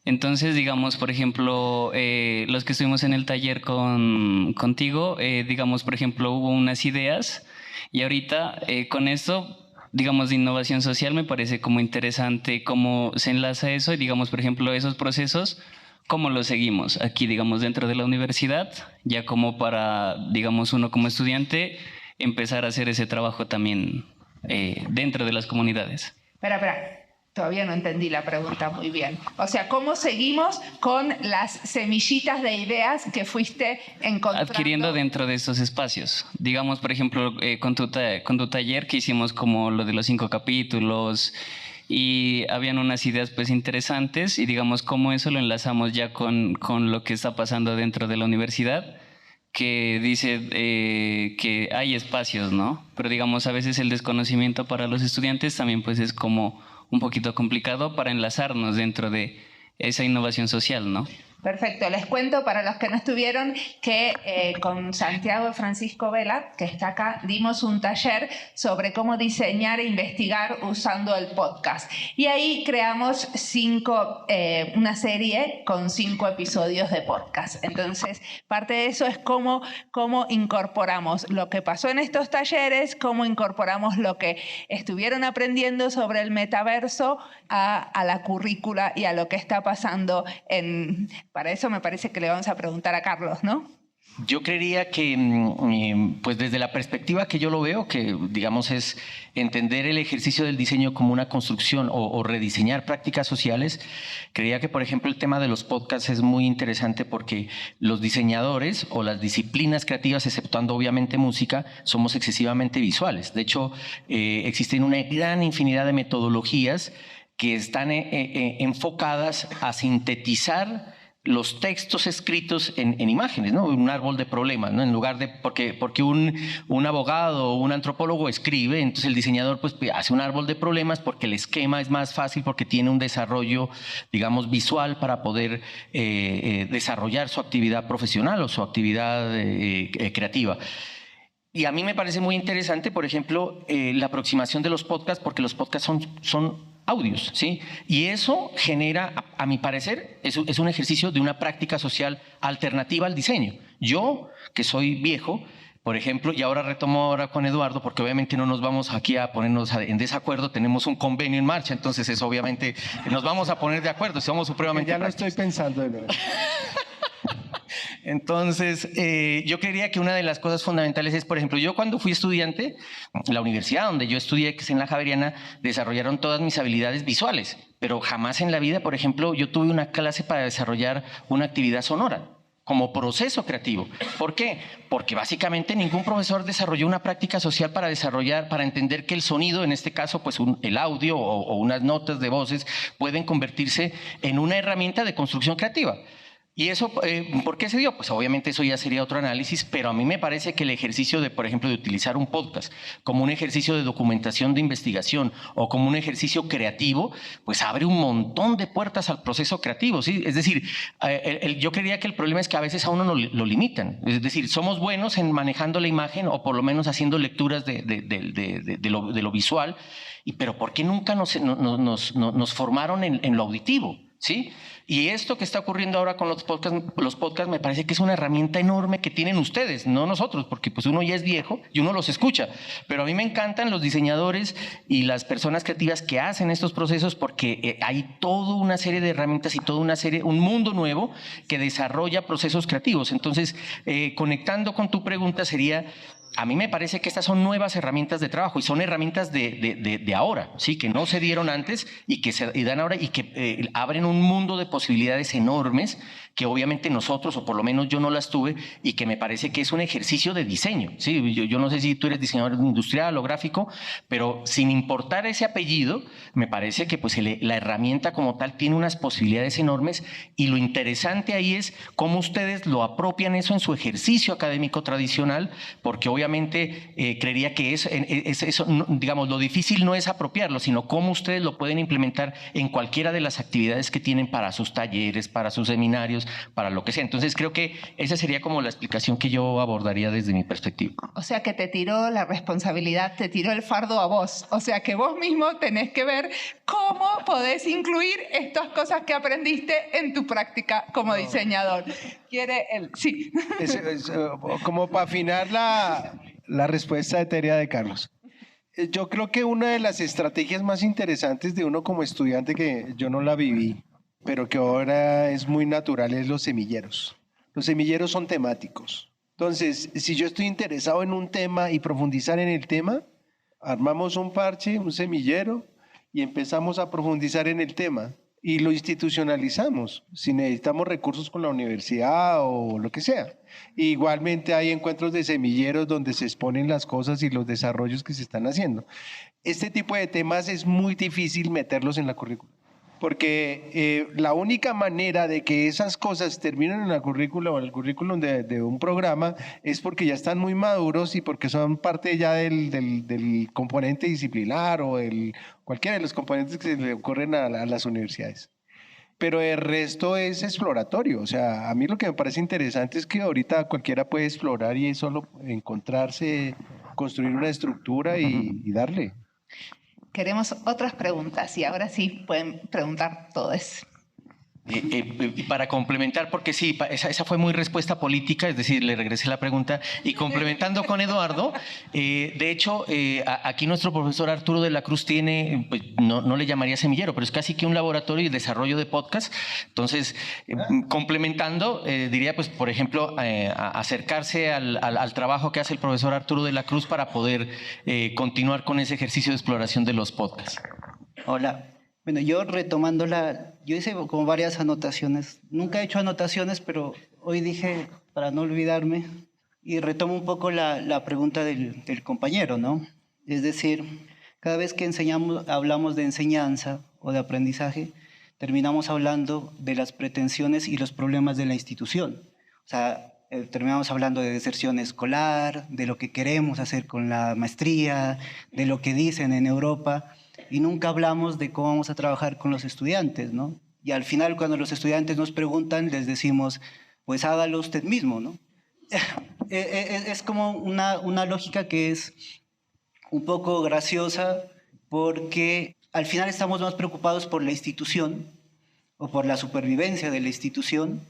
Speaker 5: Entonces, digamos, por ejemplo, los que estuvimos en el taller contigo, digamos, por ejemplo, hubo unas ideas, y ahorita con esto, digamos, de innovación social me parece como interesante cómo se enlaza eso, y digamos, por ejemplo, esos procesos, cómo los seguimos aquí, digamos, dentro de la universidad, ya como para, digamos, uno como estudiante, empezar a hacer ese trabajo también dentro de las comunidades.
Speaker 1: Espera. Todavía no entendí la pregunta muy bien. O sea, ¿cómo seguimos con las semillitas de ideas que fuiste encontrando?
Speaker 5: Adquiriendo dentro de estos espacios. Digamos, por ejemplo, con tu taller que hicimos como lo de los 5 capítulos, y habían unas ideas pues interesantes, y digamos cómo eso lo enlazamos ya con lo que está pasando dentro de la universidad, que dice que hay espacios, ¿no? Pero digamos, a veces el desconocimiento para los estudiantes también pues es como un poquito complicado para enlazarnos dentro de esa innovación social, ¿no?
Speaker 1: Perfecto, les cuento para los que no estuvieron que con Santiago Francisco Vela, que está acá, dimos un taller sobre cómo diseñar e investigar usando el podcast. Y ahí creamos una serie con 5 episodios de podcast. Entonces, parte de eso es cómo incorporamos lo que pasó en estos talleres, cómo incorporamos lo que estuvieron aprendiendo sobre el metaverso a la currícula y a lo que está pasando Para eso me parece que le vamos a preguntar a Carlos, ¿no?
Speaker 4: Yo creería que, pues desde la perspectiva que yo lo veo, que digamos es entender el ejercicio del diseño como una construcción o rediseñar prácticas sociales, creería que, por ejemplo, el tema de los podcasts es muy interesante porque los diseñadores o las disciplinas creativas, exceptuando obviamente música, somos excesivamente visuales. De hecho, existen una gran infinidad de metodologías que están enfocadas a sintetizar los textos escritos en imágenes, ¿no? Un árbol de problemas, ¿no? En lugar de, porque un abogado o un antropólogo escribe, entonces el diseñador pues hace un árbol de problemas porque el esquema es más fácil, porque tiene un desarrollo, digamos, visual para poder desarrollar su actividad profesional o su actividad creativa. Y a mí me parece muy interesante, por ejemplo, la aproximación de los podcasts, porque los podcasts son audios, ¿sí? Y eso genera, a mi parecer, es un ejercicio de una práctica social alternativa al diseño. Yo, que soy viejo, por ejemplo, y ahora retomo con Eduardo, porque obviamente no nos vamos aquí a ponernos en desacuerdo, tenemos un convenio en marcha, entonces eso obviamente nos vamos a poner de acuerdo, somos supremamente
Speaker 2: ya lo estoy pensando de nuevo.
Speaker 4: Entonces, yo creería que una de las cosas fundamentales es, por ejemplo, yo cuando fui estudiante, la universidad donde yo estudié, que es en la Javeriana, desarrollaron todas mis habilidades visuales, pero jamás en la vida, por ejemplo, yo tuve una clase para desarrollar una actividad sonora como proceso creativo. ¿Por qué? Porque básicamente ningún profesor desarrolló una práctica social para entender que el sonido, en este caso, pues el audio o unas notas de voces, pueden convertirse en una herramienta de construcción creativa. ¿Y eso por qué se dio? Pues obviamente eso ya sería otro análisis, pero a mí me parece que el ejercicio de, por ejemplo, de utilizar un podcast como un ejercicio de documentación de investigación o como un ejercicio creativo, pues abre un montón de puertas al proceso creativo, ¿sí? Es decir, yo creería que el problema es que a veces a uno lo limitan. Es decir, somos buenos en manejando la imagen o por lo menos haciendo lecturas de lo visual, pero ¿por qué nunca nos formaron en lo auditivo? ¿Sí? Y esto que está ocurriendo ahora con los podcasts me parece que es una herramienta enorme que tienen ustedes, no nosotros, porque pues uno ya es viejo y uno los escucha. Pero a mí me encantan los diseñadores y las personas creativas que hacen estos procesos porque hay toda una serie de herramientas y un mundo nuevo que desarrolla procesos creativos. Entonces, conectando con tu pregunta sería... A mí me parece que estas son nuevas herramientas de trabajo y son herramientas de ahora, ¿sí? Que no se dieron antes y que se dan ahora y que abren un mundo de posibilidades enormes que obviamente nosotros, o por lo menos yo no las tuve, y que me parece que es un ejercicio de diseño, ¿sí? Yo no sé si tú eres diseñador industrial o gráfico, pero sin importar ese apellido, me parece que pues la herramienta como tal tiene unas posibilidades enormes y lo interesante ahí es cómo ustedes lo apropian eso en su ejercicio académico tradicional, porque obviamente creería que eso, digamos, lo difícil no es apropiarlo, sino cómo ustedes lo pueden implementar en cualquiera de las actividades que tienen para sus talleres, para sus seminarios, para lo que sea. Entonces creo que esa sería como la explicación que yo abordaría desde mi perspectiva.
Speaker 1: O sea que te tiró la responsabilidad, te tiró el fardo a vos. O sea que vos mismo tenés que ver cómo podés incluir estas cosas que aprendiste en tu práctica como diseñador. ¿Quiere él? Sí.
Speaker 2: Como para afinar la respuesta etérea de Carlos. Yo creo que una de las estrategias más interesantes de uno como estudiante, que yo no la viví, pero que ahora es muy natural, es los semilleros. Los semilleros son temáticos. Entonces, si yo estoy interesado en un tema y profundizar en el tema, armamos un parche, un semillero, y empezamos a profundizar en el tema. Y lo institucionalizamos, si necesitamos recursos con la universidad o lo que sea. Igualmente hay encuentros de semilleros donde se exponen las cosas y los desarrollos que se están haciendo. Este tipo de temas es muy difícil meterlos en la currícula, porque la única manera de que esas cosas terminen en la currícula o en el currículum de un programa es porque ya están muy maduros y porque son parte ya del componente disciplinar o cualquiera de los componentes que se le ocurren a las universidades. Pero el resto es exploratorio. O sea, a mí lo que me parece interesante es que ahorita cualquiera puede explorar y es solo encontrarse, construir una estructura y darle.
Speaker 1: Queremos otras preguntas y ahora sí pueden preguntar todos.
Speaker 4: Para complementar, porque sí, esa fue muy respuesta política, es decir, le regresé la pregunta, y complementando con Eduardo, de hecho, aquí nuestro profesor Arturo de la Cruz tiene, pues, no le llamaría semillero, pero es casi que un laboratorio de desarrollo de podcast. Entonces, complementando, diría, pues, por ejemplo, acercarse al trabajo que hace el profesor Arturo de la Cruz para poder continuar con ese ejercicio de exploración de los podcasts.
Speaker 6: Hola. Bueno, yo retomando yo hice como varias anotaciones. Nunca he hecho anotaciones, pero hoy dije, para no olvidarme, y retomo un poco la pregunta del compañero, ¿no? Es decir, cada vez que hablamos de enseñanza o de aprendizaje, terminamos hablando de las pretensiones y los problemas de la institución. O sea, terminamos hablando de deserción escolar, de lo que queremos hacer con la maestría, de lo que dicen en Europa, y nunca hablamos de cómo vamos a trabajar con los estudiantes, ¿no? Y al final, cuando los estudiantes nos preguntan, les decimos, pues hágalo usted mismo, ¿no? Es como una lógica que es un poco graciosa, porque al final estamos más preocupados por la institución, o por la supervivencia de la institución,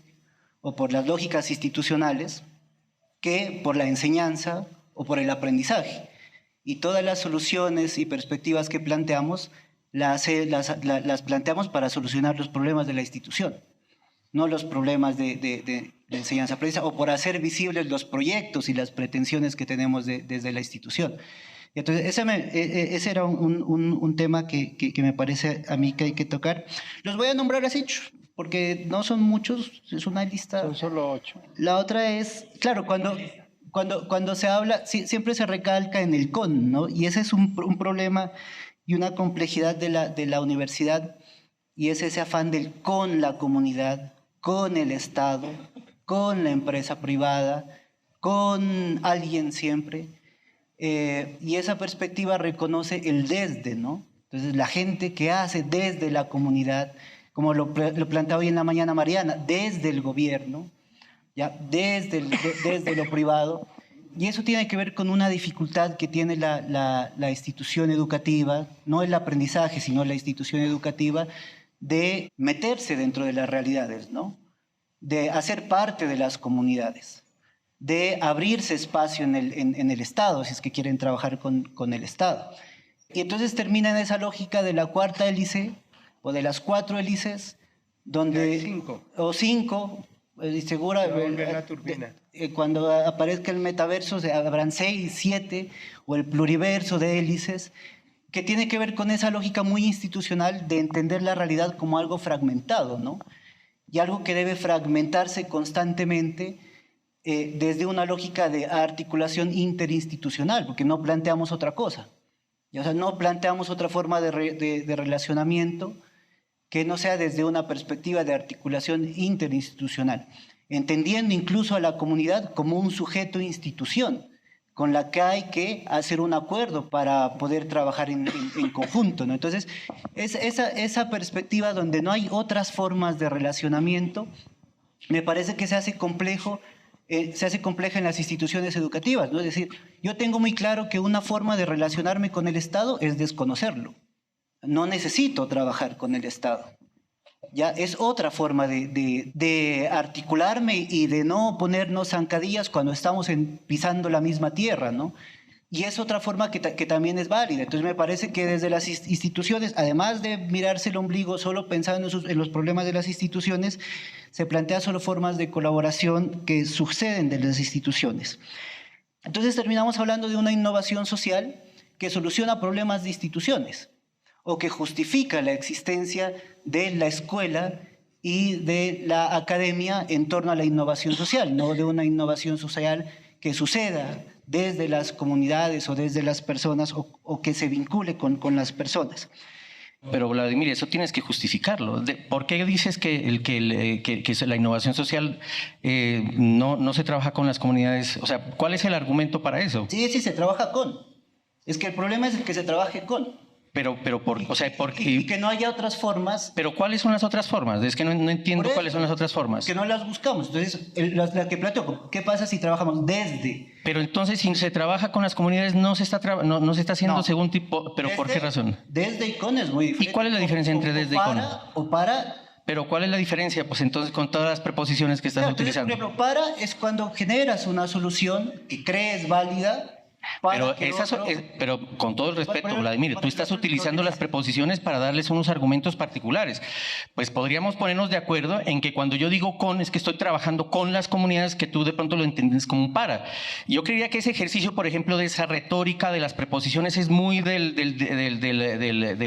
Speaker 6: o por las lógicas institucionales, que por la enseñanza o por el aprendizaje. Y todas las soluciones y perspectivas que planteamos las planteamos para solucionar los problemas de la institución, no los problemas de enseñanza-aprendizaje, o por hacer visibles los proyectos y las pretensiones que tenemos desde la institución. Y entonces ese era un tema que me parece a mí que hay que tocar. Los voy a nombrar así, porque no son muchos, es una lista.
Speaker 2: Son solo 8.
Speaker 6: La otra es, claro, cuando se habla, siempre se recalca en el con, ¿no? Y ese es un problema y una complejidad de la universidad, y es ese afán del con la comunidad, con el Estado, con la empresa privada, con alguien siempre. Y esa perspectiva reconoce el desde, ¿no? Entonces, la gente que hace desde la comunidad, como lo planteaba hoy en la mañana Mariana, desde el gobierno, ya desde lo privado, y eso tiene que ver con una dificultad que tiene la institución educativa, no el aprendizaje, sino la institución educativa, de meterse dentro de las realidades, ¿no? De hacer parte de las comunidades, de abrirse espacio en el Estado, si es que quieren trabajar con el Estado. Y entonces termina en esa lógica de la cuarta hélice, o de las 4 hélices, donde...
Speaker 2: 5.
Speaker 6: O 5... Segura, cuando aparezca el metaverso habrán 6, 7, o el pluriverso de hélices, que tiene que ver con esa lógica muy institucional de entender la realidad como algo fragmentado, ¿no? Y algo que debe fragmentarse constantemente desde una lógica de articulación interinstitucional, porque no planteamos otra cosa. O sea, no planteamos otra forma de relacionamiento que no sea desde una perspectiva de articulación interinstitucional, entendiendo incluso a la comunidad como un sujeto institución, con la que hay que hacer un acuerdo para poder trabajar en conjunto, ¿no? Entonces, esa perspectiva donde no hay otras formas de relacionamiento, me parece que se hace compleja en las instituciones educativas, ¿no? Es decir, yo tengo muy claro que una forma de relacionarme con el Estado es desconocerlo. No necesito trabajar con el Estado. Ya es otra forma de articularme y de no ponernos zancadillas cuando estamos pisando la misma tierra, ¿no? Y es otra forma que también es válida. Entonces me parece que desde las instituciones, además de mirarse el ombligo solo pensando en los problemas de las instituciones, se plantea solo formas de colaboración que suceden de las instituciones. Entonces terminamos hablando de una innovación social que soluciona problemas de instituciones, o que justifica la existencia de la escuela y de la academia en torno a la innovación social, no de una innovación social que suceda desde las comunidades o desde las personas o que se vincule con las personas.
Speaker 4: Pero Vladimir, eso tienes que justificarlo. ¿Por qué dices que la innovación social no se trabaja con las comunidades? O sea, ¿cuál es el argumento para eso?
Speaker 6: Sí, se trabaja con. Es que el problema es el que se trabaje con.
Speaker 4: Y
Speaker 6: que no haya otras formas.
Speaker 4: Pero ¿cuáles son las otras formas? Es que no entiendo cuáles son las otras formas.
Speaker 6: Que no las buscamos. Entonces, la que planteo, ¿qué pasa si trabajamos desde?
Speaker 4: Pero entonces, si se trabaja con las comunidades, no se está haciendo según tipo. ¿Pero por qué razón?
Speaker 6: Desde y con es muy diferente.
Speaker 4: ¿Y cuál es la diferencia entre desde y con?
Speaker 6: O para.
Speaker 4: Pero ¿cuál es la diferencia? Pues entonces con todas las preposiciones que estás utilizando.
Speaker 6: Por ejemplo, para es cuando generas una solución que crees válida.
Speaker 4: Pero con todo el respeto, Vladimir, tú estás utilizando las preposiciones para darles unos argumentos particulares. Pues podríamos ponernos de acuerdo en que cuando yo digo con, es que estoy trabajando con las comunidades, que tú de pronto lo entiendes como un para. Yo creería que ese ejercicio, por ejemplo, de esa retórica de las preposiciones es muy de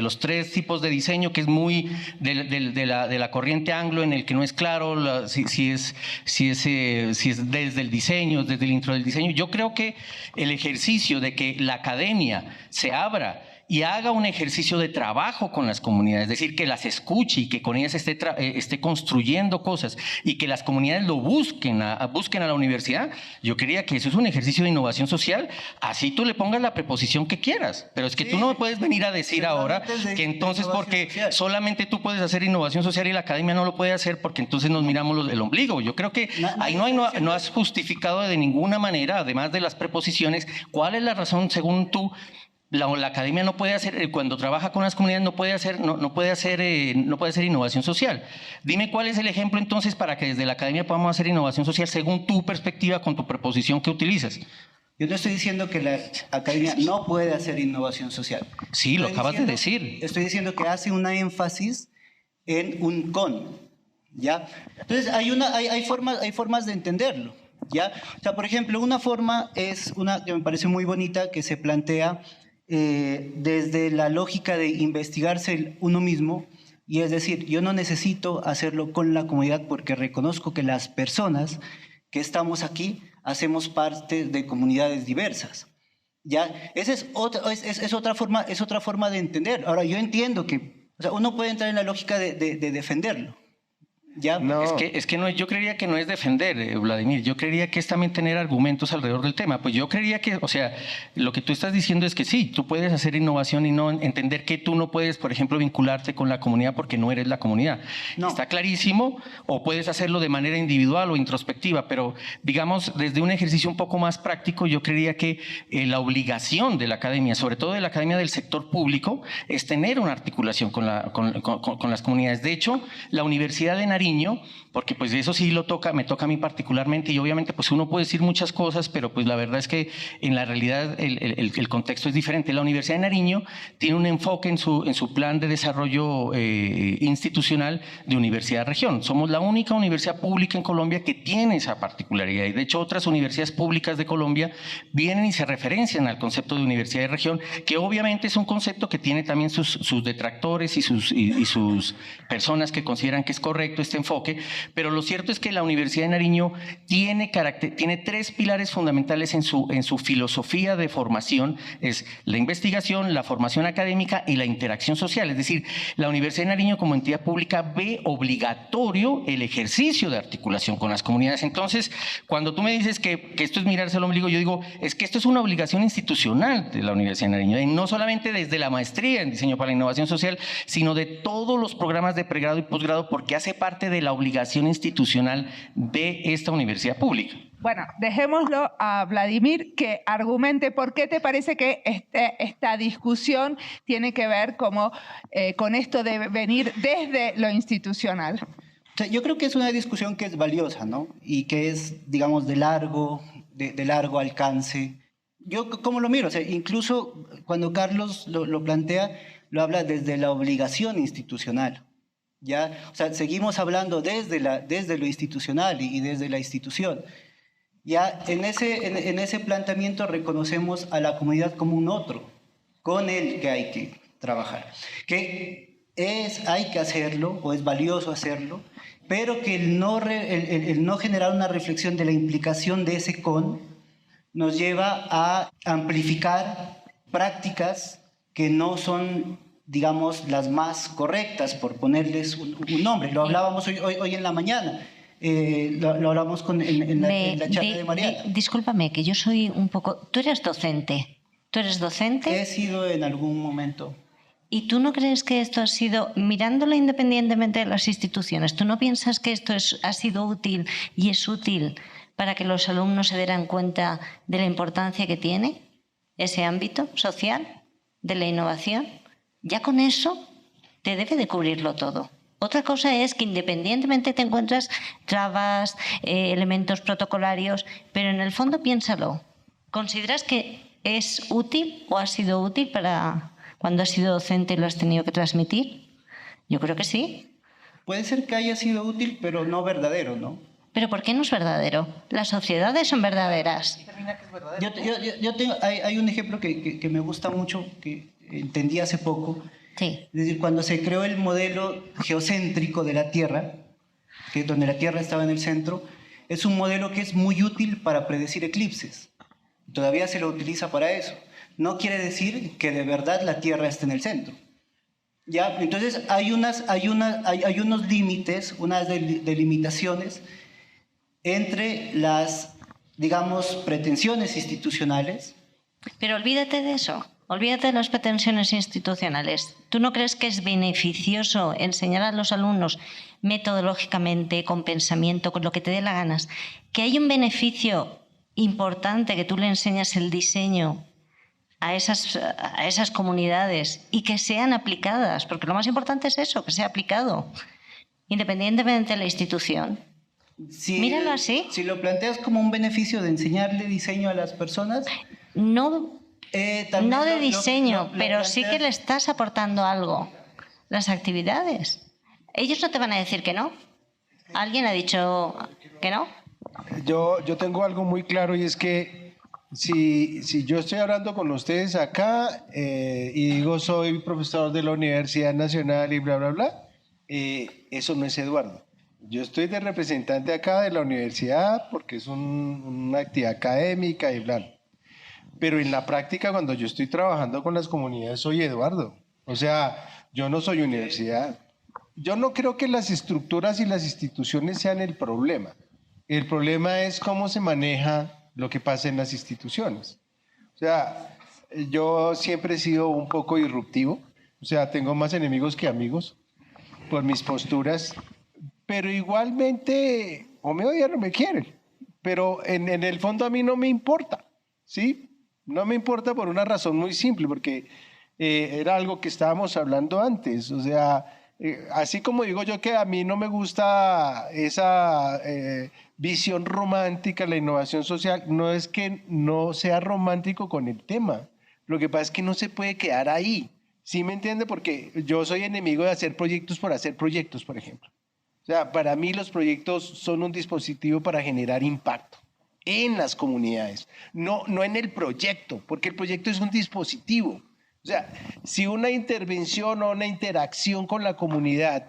Speaker 4: los tres tipos de diseño, que es muy de la corriente anglo, en el que no es claro si es desde el diseño, desde el intro del diseño. Yo creo que el ejercicio de que la academia se abra y haga un ejercicio de trabajo con las comunidades, es decir, que las escuche y que con ellas esté construyendo cosas y que las comunidades lo busquen a la universidad. Yo creía que eso es un ejercicio de innovación social, así tú le pongas la preposición que quieras, pero es que tú no me puedes venir a decir ahora que entonces porque solamente tú puedes hacer innovación social y la academia no lo puede hacer porque entonces nos miramos el ombligo. Yo creo que ahí no has justificado de ninguna manera, además de las preposiciones, cuál es la razón según tú. La academia no puede hacer, cuando trabaja con las comunidades no puede hacer innovación social. Dime cuál es el ejemplo entonces para que desde la academia podamos hacer innovación social según tu perspectiva con tu preposición que utilizas.
Speaker 6: Yo no estoy diciendo que la academia no puede hacer innovación social.
Speaker 4: Sí, lo acabas de decir.
Speaker 6: Estoy diciendo que hace una énfasis en un con, ¿ya? Entonces hay formas de entenderlo, ¿ya? O sea, por ejemplo, una forma es una que me parece muy bonita que se plantea desde la lógica de investigarse uno mismo, y es decir, yo no necesito hacerlo con la comunidad porque reconozco que las personas que estamos aquí hacemos parte de comunidades diversas. ¿Ya? Esa es otra forma de entender. Ahora, yo entiendo que uno puede entrar en la lógica de defenderlo. ¿Ya?
Speaker 4: No. Es que no, yo creería que no es defender, Vladimir, yo creería que es también tener argumentos alrededor del tema. Pues yo creería que, o sea, lo que tú estás diciendo es que sí, tú puedes hacer innovación y no entender que tú no puedes, por ejemplo, vincularte con la comunidad porque no eres la comunidad. No. Está clarísimo, o puedes hacerlo de manera individual o introspectiva, pero digamos, desde un ejercicio un poco más práctico, yo creería que la obligación de la academia, sobre todo de la academia del sector público, es tener una articulación con las comunidades. De hecho, la Universidad de Nariño, porque pues eso sí me toca a mí particularmente, y obviamente pues uno puede decir muchas cosas, pero pues la verdad es que en la realidad el contexto es diferente. La Universidad de Nariño tiene un enfoque en su plan de desarrollo institucional de universidad-región. Somos la única universidad pública en Colombia que tiene esa particularidad, y de hecho otras universidades públicas de Colombia vienen y se referencian al concepto de universidad de región, que obviamente es un concepto que tiene también sus detractores y sus personas que consideran que es correcto este enfoque, pero lo cierto es que la Universidad de Nariño tiene tres pilares fundamentales en su filosofía de formación: es la investigación, la formación académica y la interacción social. Es decir, la Universidad de Nariño como entidad pública ve obligatorio el ejercicio de articulación con las comunidades. Entonces, cuando tú me dices que esto es mirarse al ombligo, yo digo, es que esto es una obligación institucional de la Universidad de Nariño, y no solamente desde la maestría en diseño para la innovación social, sino de todos los programas de pregrado y posgrado, porque hace parte de la obligación institucional de esta universidad pública.
Speaker 1: Bueno, dejémoslo a Vladimir que argumente por qué te parece que esta discusión tiene que ver con esto de venir desde lo institucional.
Speaker 6: O sea, yo creo que es una discusión que es valiosa, ¿no? Y que es, digamos, de largo alcance. Yo, ¿cómo lo miro? O sea, incluso cuando Carlos lo plantea, lo habla desde la obligación institucional. ¿Ya? O sea, seguimos hablando desde lo institucional y desde la institución. Ya en ese planteamiento reconocemos a la comunidad como un otro, con el que hay que trabajar. Hay que hacerlo, o es valioso hacerlo, pero que el no generar una reflexión de la implicación de ese con nos lleva a amplificar prácticas que no son digamos, las más correctas, por ponerles un nombre. Lo hablábamos hoy en la mañana. Lo hablamos en la charla de Mariana.
Speaker 3: Discúlpame, que yo soy un poco... Tú eres docente. ¿Tú eres docente?
Speaker 6: He sido en algún momento.
Speaker 3: ¿Y tú no crees que esto ha sido, mirándolo independientemente de las instituciones, tú no piensas que esto ha sido útil y es útil para que los alumnos se dieran cuenta de la importancia que tiene ese ámbito social de la innovación? Ya con eso te debe de cubrirlo todo. Otra cosa es que independientemente te encuentras trabas, elementos protocolarios, pero en el fondo piénsalo. ¿Consideras que es útil o ha sido útil para cuando has sido docente y lo has tenido que transmitir? Yo creo que sí.
Speaker 6: Puede ser que haya sido útil, pero no verdadero, ¿no?
Speaker 3: ¿Pero por qué no es verdadero? Las sociedades son verdaderas.
Speaker 6: Hay un ejemplo que me gusta mucho, que entendí hace poco.
Speaker 3: Sí.
Speaker 6: Es decir, cuando se creó el modelo geocéntrico de la Tierra, que donde la Tierra estaba en el centro, es un modelo que es muy útil para predecir eclipses. Todavía se lo utiliza para eso. No quiere decir que de verdad la Tierra esté en el centro. ¿Ya? Entonces hay unos límites, unas delimitaciones entre las, digamos, pretensiones institucionales.
Speaker 3: Pero olvídate de eso. Olvídate de las pretensiones institucionales. ¿Tú no crees que es beneficioso enseñar a los alumnos metodológicamente, con pensamiento, con lo que te dé la ganas, que hay un beneficio importante que tú le enseñas el diseño a esas comunidades y que sean aplicadas? Porque lo más importante es eso, que sea aplicado, independientemente de la institución. Míralo así.
Speaker 6: Si lo planteas como un beneficio de enseñarle diseño a las personas...
Speaker 3: No de diseño, pero sí que le estás aportando algo. Las actividades. Ellos no te van a decir que no. ¿Alguien ha dicho que no?
Speaker 2: Yo tengo algo muy claro, y es que si yo estoy hablando con ustedes acá y digo soy profesor de la Universidad Nacional y bla, bla, bla, eso no es Eduardo. Yo estoy de representante acá de la universidad porque es una actividad académica y bla. Pero en la práctica, cuando yo estoy trabajando con las comunidades, soy Eduardo. O sea, yo no soy universidad. Yo no creo que las estructuras y las instituciones sean el problema. El problema es cómo se maneja lo que pasa en las instituciones. O sea, yo siempre he sido un poco disruptivo. O sea, tengo más enemigos que amigos por mis posturas. Pero igualmente, o me odian o me quieren. Pero en el fondo a mí no me importa, ¿sí? No me importa por una razón muy simple, porque era algo que estábamos hablando antes. O sea, así como digo yo que a mí no me gusta esa visión romántica, la innovación social, no es que no sea romántico con el tema. Lo que pasa es que no se puede quedar ahí. ¿Sí me entiende? Porque yo soy enemigo de hacer proyectos por hacer proyectos, por ejemplo. O sea, para mí los proyectos son un dispositivo para generar impacto en las comunidades, no en el proyecto, porque el proyecto es un dispositivo. O sea, si una intervención o una interacción con la comunidad,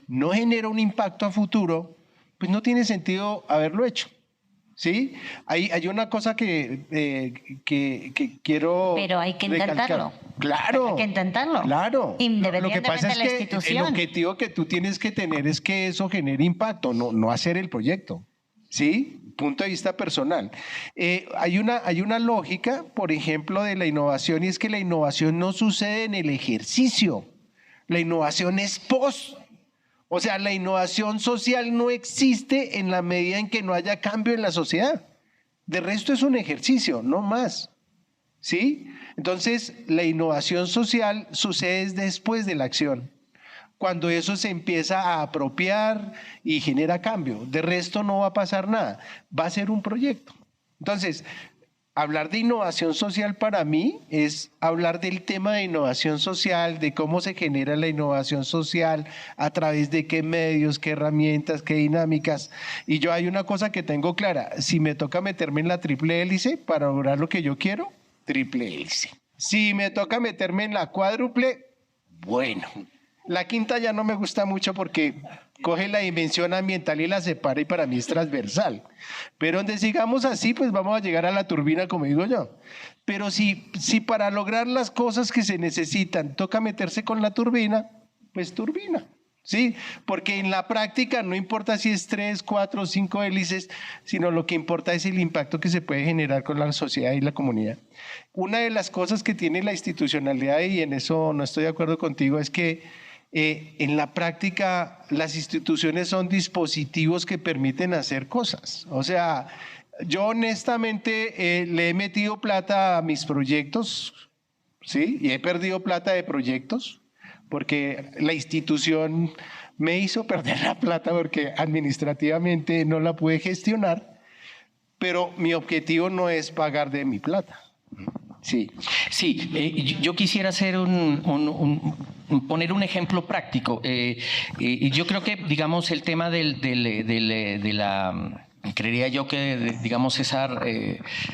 Speaker 2: no genera un impacto a futuro, pues no tiene sentido haberlo hecho. ¿Sí? Hay una cosa que quiero...
Speaker 3: Pero hay que intentarlo.
Speaker 2: Claro.
Speaker 3: Hay que intentarlo.
Speaker 2: Claro.
Speaker 3: Independientemente
Speaker 2: lo que pasa es
Speaker 3: de la
Speaker 2: que
Speaker 3: institución.
Speaker 2: el objetivo que tú tienes que tener es que eso genere impacto, no hacer el proyecto. ¿Sí? Punto de vista personal. Hay una lógica, por ejemplo, de la innovación, y es que la innovación no sucede en el ejercicio. La innovación es post. O sea, la innovación social no existe en la medida en que no haya cambio en la sociedad. De resto es un ejercicio, no más. ¿Sí? Entonces, la innovación social sucede después de la acción, cuando eso se empieza a apropiar y genera cambio. De resto no va a pasar nada, va a ser un proyecto. Entonces, hablar de innovación social para mí es hablar del tema de innovación social, de cómo se genera la innovación social, a través de qué medios, qué herramientas, qué dinámicas. Y yo hay una cosa que tengo clara: si me toca meterme en la triple hélice para lograr lo que yo quiero, triple hélice. Si me toca meterme en la cuádruple, bueno, La quinta ya no me gusta mucho porque coge la dimensión ambiental y la separa y para mí es transversal. Pero donde sigamos así, pues vamos a llegar a la turbina, como digo yo. Pero si para lograr las cosas que se necesitan toca meterse con la turbina, pues turbina. Sí, porque en la práctica no importa si es 3, 4 o 5 hélices, sino lo que importa es el impacto que se puede generar con la sociedad y la comunidad. Una de las cosas que tiene la institucionalidad, y en eso no estoy de acuerdo contigo, es que en la práctica las instituciones son dispositivos que permiten hacer cosas. O sea, yo honestamente le he metido plata a mis proyectos, ¿sí? Y he perdido plata de proyectos, porque la institución me hizo perder la plata porque administrativamente no la pude gestionar, pero mi objetivo no es pagar de mi plata. Sí,
Speaker 4: yo quisiera hacer poner un ejemplo práctico. Yo creo que, digamos, el tema de la... Creería yo que, digamos, esa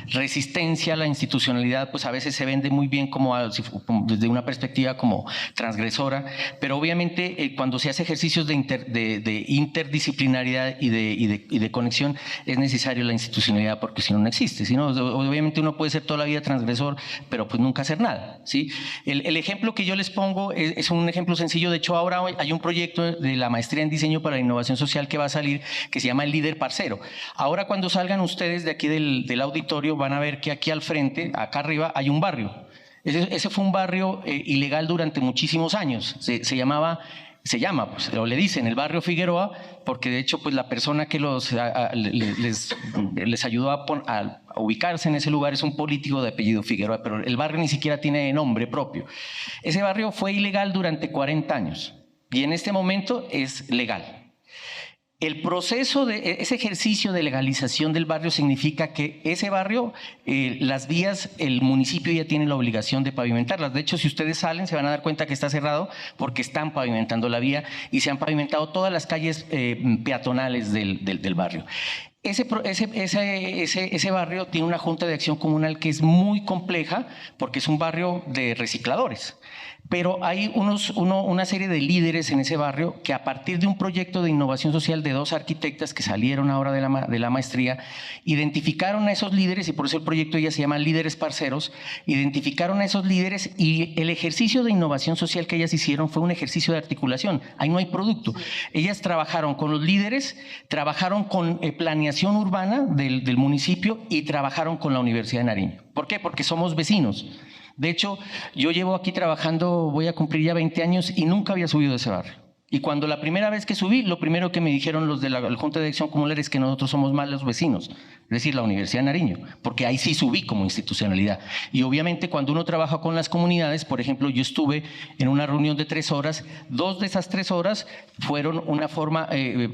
Speaker 4: resistencia a la institucionalidad, pues a veces se vende muy bien como desde una perspectiva como transgresora, pero obviamente cuando se hace ejercicios de interdisciplinaridad y de conexión es necesario la institucionalidad, porque si no, no existe. Si no, obviamente uno puede ser toda la vida transgresor, pero pues nunca hacer nada, ¿sí? El ejemplo que yo les pongo es un ejemplo sencillo. De hecho, ahora hay un proyecto de la maestría en diseño para la innovación social que va a salir, que se llama el Líder Parcero. Ahora cuando salgan ustedes de aquí del auditorio van a ver que aquí al frente, acá arriba, hay un barrio. Ese fue un barrio ilegal durante muchísimos años. Se llama, pues, o le dicen el barrio Figueroa, porque de hecho pues la persona que les ayudó a ubicarse en ese lugar es un político de apellido Figueroa, pero el barrio ni siquiera tiene nombre propio. Ese barrio fue ilegal durante 40 años y en este momento es legal. El proceso de ese ejercicio de legalización del barrio significa que ese barrio, las vías, el municipio ya tiene la obligación de pavimentarlas. De hecho, si ustedes salen, se van a dar cuenta que está cerrado porque están pavimentando la vía y se han pavimentado todas las calles peatonales del barrio. Ese barrio tiene una junta de acción comunal que es muy compleja porque es un barrio de recicladores. Pero hay una serie de líderes en ese barrio que a partir de un proyecto de innovación social de 2 arquitectas que salieron ahora de la maestría, identificaron a esos líderes, y por eso el proyecto ya se llama Líderes Parceros, identificaron a esos líderes y el ejercicio de innovación social que ellas hicieron fue un ejercicio de articulación. Ahí no hay producto. Ellas trabajaron con los líderes, trabajaron con planeación urbana del municipio y trabajaron con la Universidad de Nariño. ¿Por qué? Porque somos vecinos. De hecho, yo llevo aquí trabajando, voy a cumplir ya 20 años y nunca había subido a ese barrio. Y cuando la primera vez que subí, lo primero que me dijeron los de la Junta de Acción Comunal es que nosotros somos malos vecinos, es decir, la Universidad de Nariño, porque ahí sí subí como institucionalidad. Y obviamente cuando uno trabaja con las comunidades, por ejemplo, yo estuve en una reunión de 3 horas, 2 de esas 3 horas fueron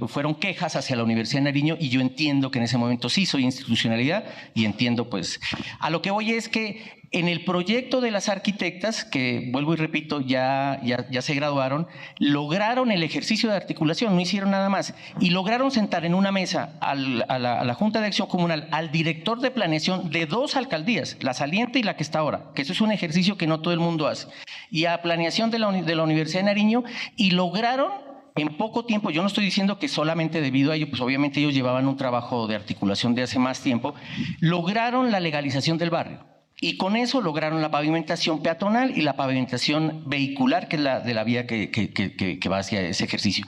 Speaker 4: fueron quejas hacia la Universidad de Nariño y yo entiendo que en ese momento sí soy institucionalidad y entiendo pues. A lo que voy es que en el proyecto de las arquitectas, que vuelvo y repito, ya se graduaron, lograron el ejercicio de articulación, no hicieron nada más, y lograron sentar en una mesa a la Junta de Acción Comunal, al director de planeación de 2 alcaldías, la saliente y la que está ahora, que eso es un ejercicio que no todo el mundo hace, y a planeación de la Universidad de Nariño, y lograron en poco tiempo, yo no estoy diciendo que solamente debido a ello, pues obviamente ellos llevaban un trabajo de articulación de hace más tiempo, lograron la legalización del barrio. Y con eso lograron la pavimentación peatonal y la pavimentación vehicular, que es la de la vía que va hacia ese ejercicio.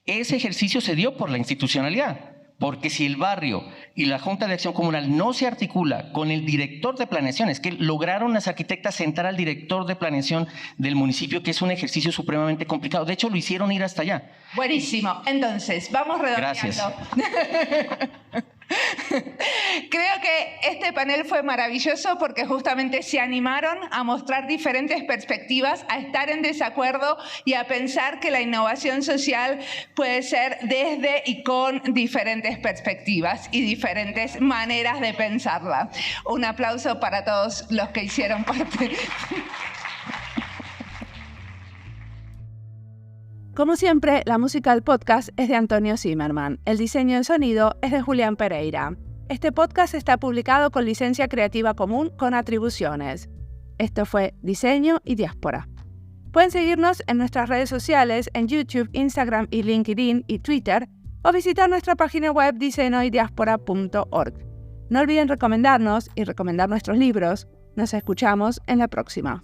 Speaker 4: Ese ejercicio se dio por la institucionalidad, porque si el barrio y la Junta de Acción Comunal no se articula con el director de planeación, es que lograron las arquitectas sentar al director de planeación del municipio, que es un ejercicio supremamente complicado. De hecho, lo hicieron ir hasta allá.
Speaker 1: Buenísimo. Entonces, vamos redondeando.
Speaker 4: Gracias.
Speaker 1: Creo que este panel fue maravilloso porque justamente se animaron a mostrar diferentes perspectivas, a estar en desacuerdo y a pensar que la innovación social puede ser desde y con diferentes perspectivas y diferentes maneras de pensarla. Un aplauso para todos los que hicieron parte.
Speaker 7: Como siempre, la música del podcast es de Antonio Zimmerman. El diseño de sonido es de Julián Pereira. Este podcast está publicado con licencia creativa común con atribuciones. Esto fue Diseño y Diáspora. Pueden seguirnos en nuestras redes sociales, en YouTube, Instagram y LinkedIn y Twitter, o visitar nuestra página web disenoydiaspora.org. No olviden recomendarnos y recomendar nuestros libros. Nos escuchamos en la próxima.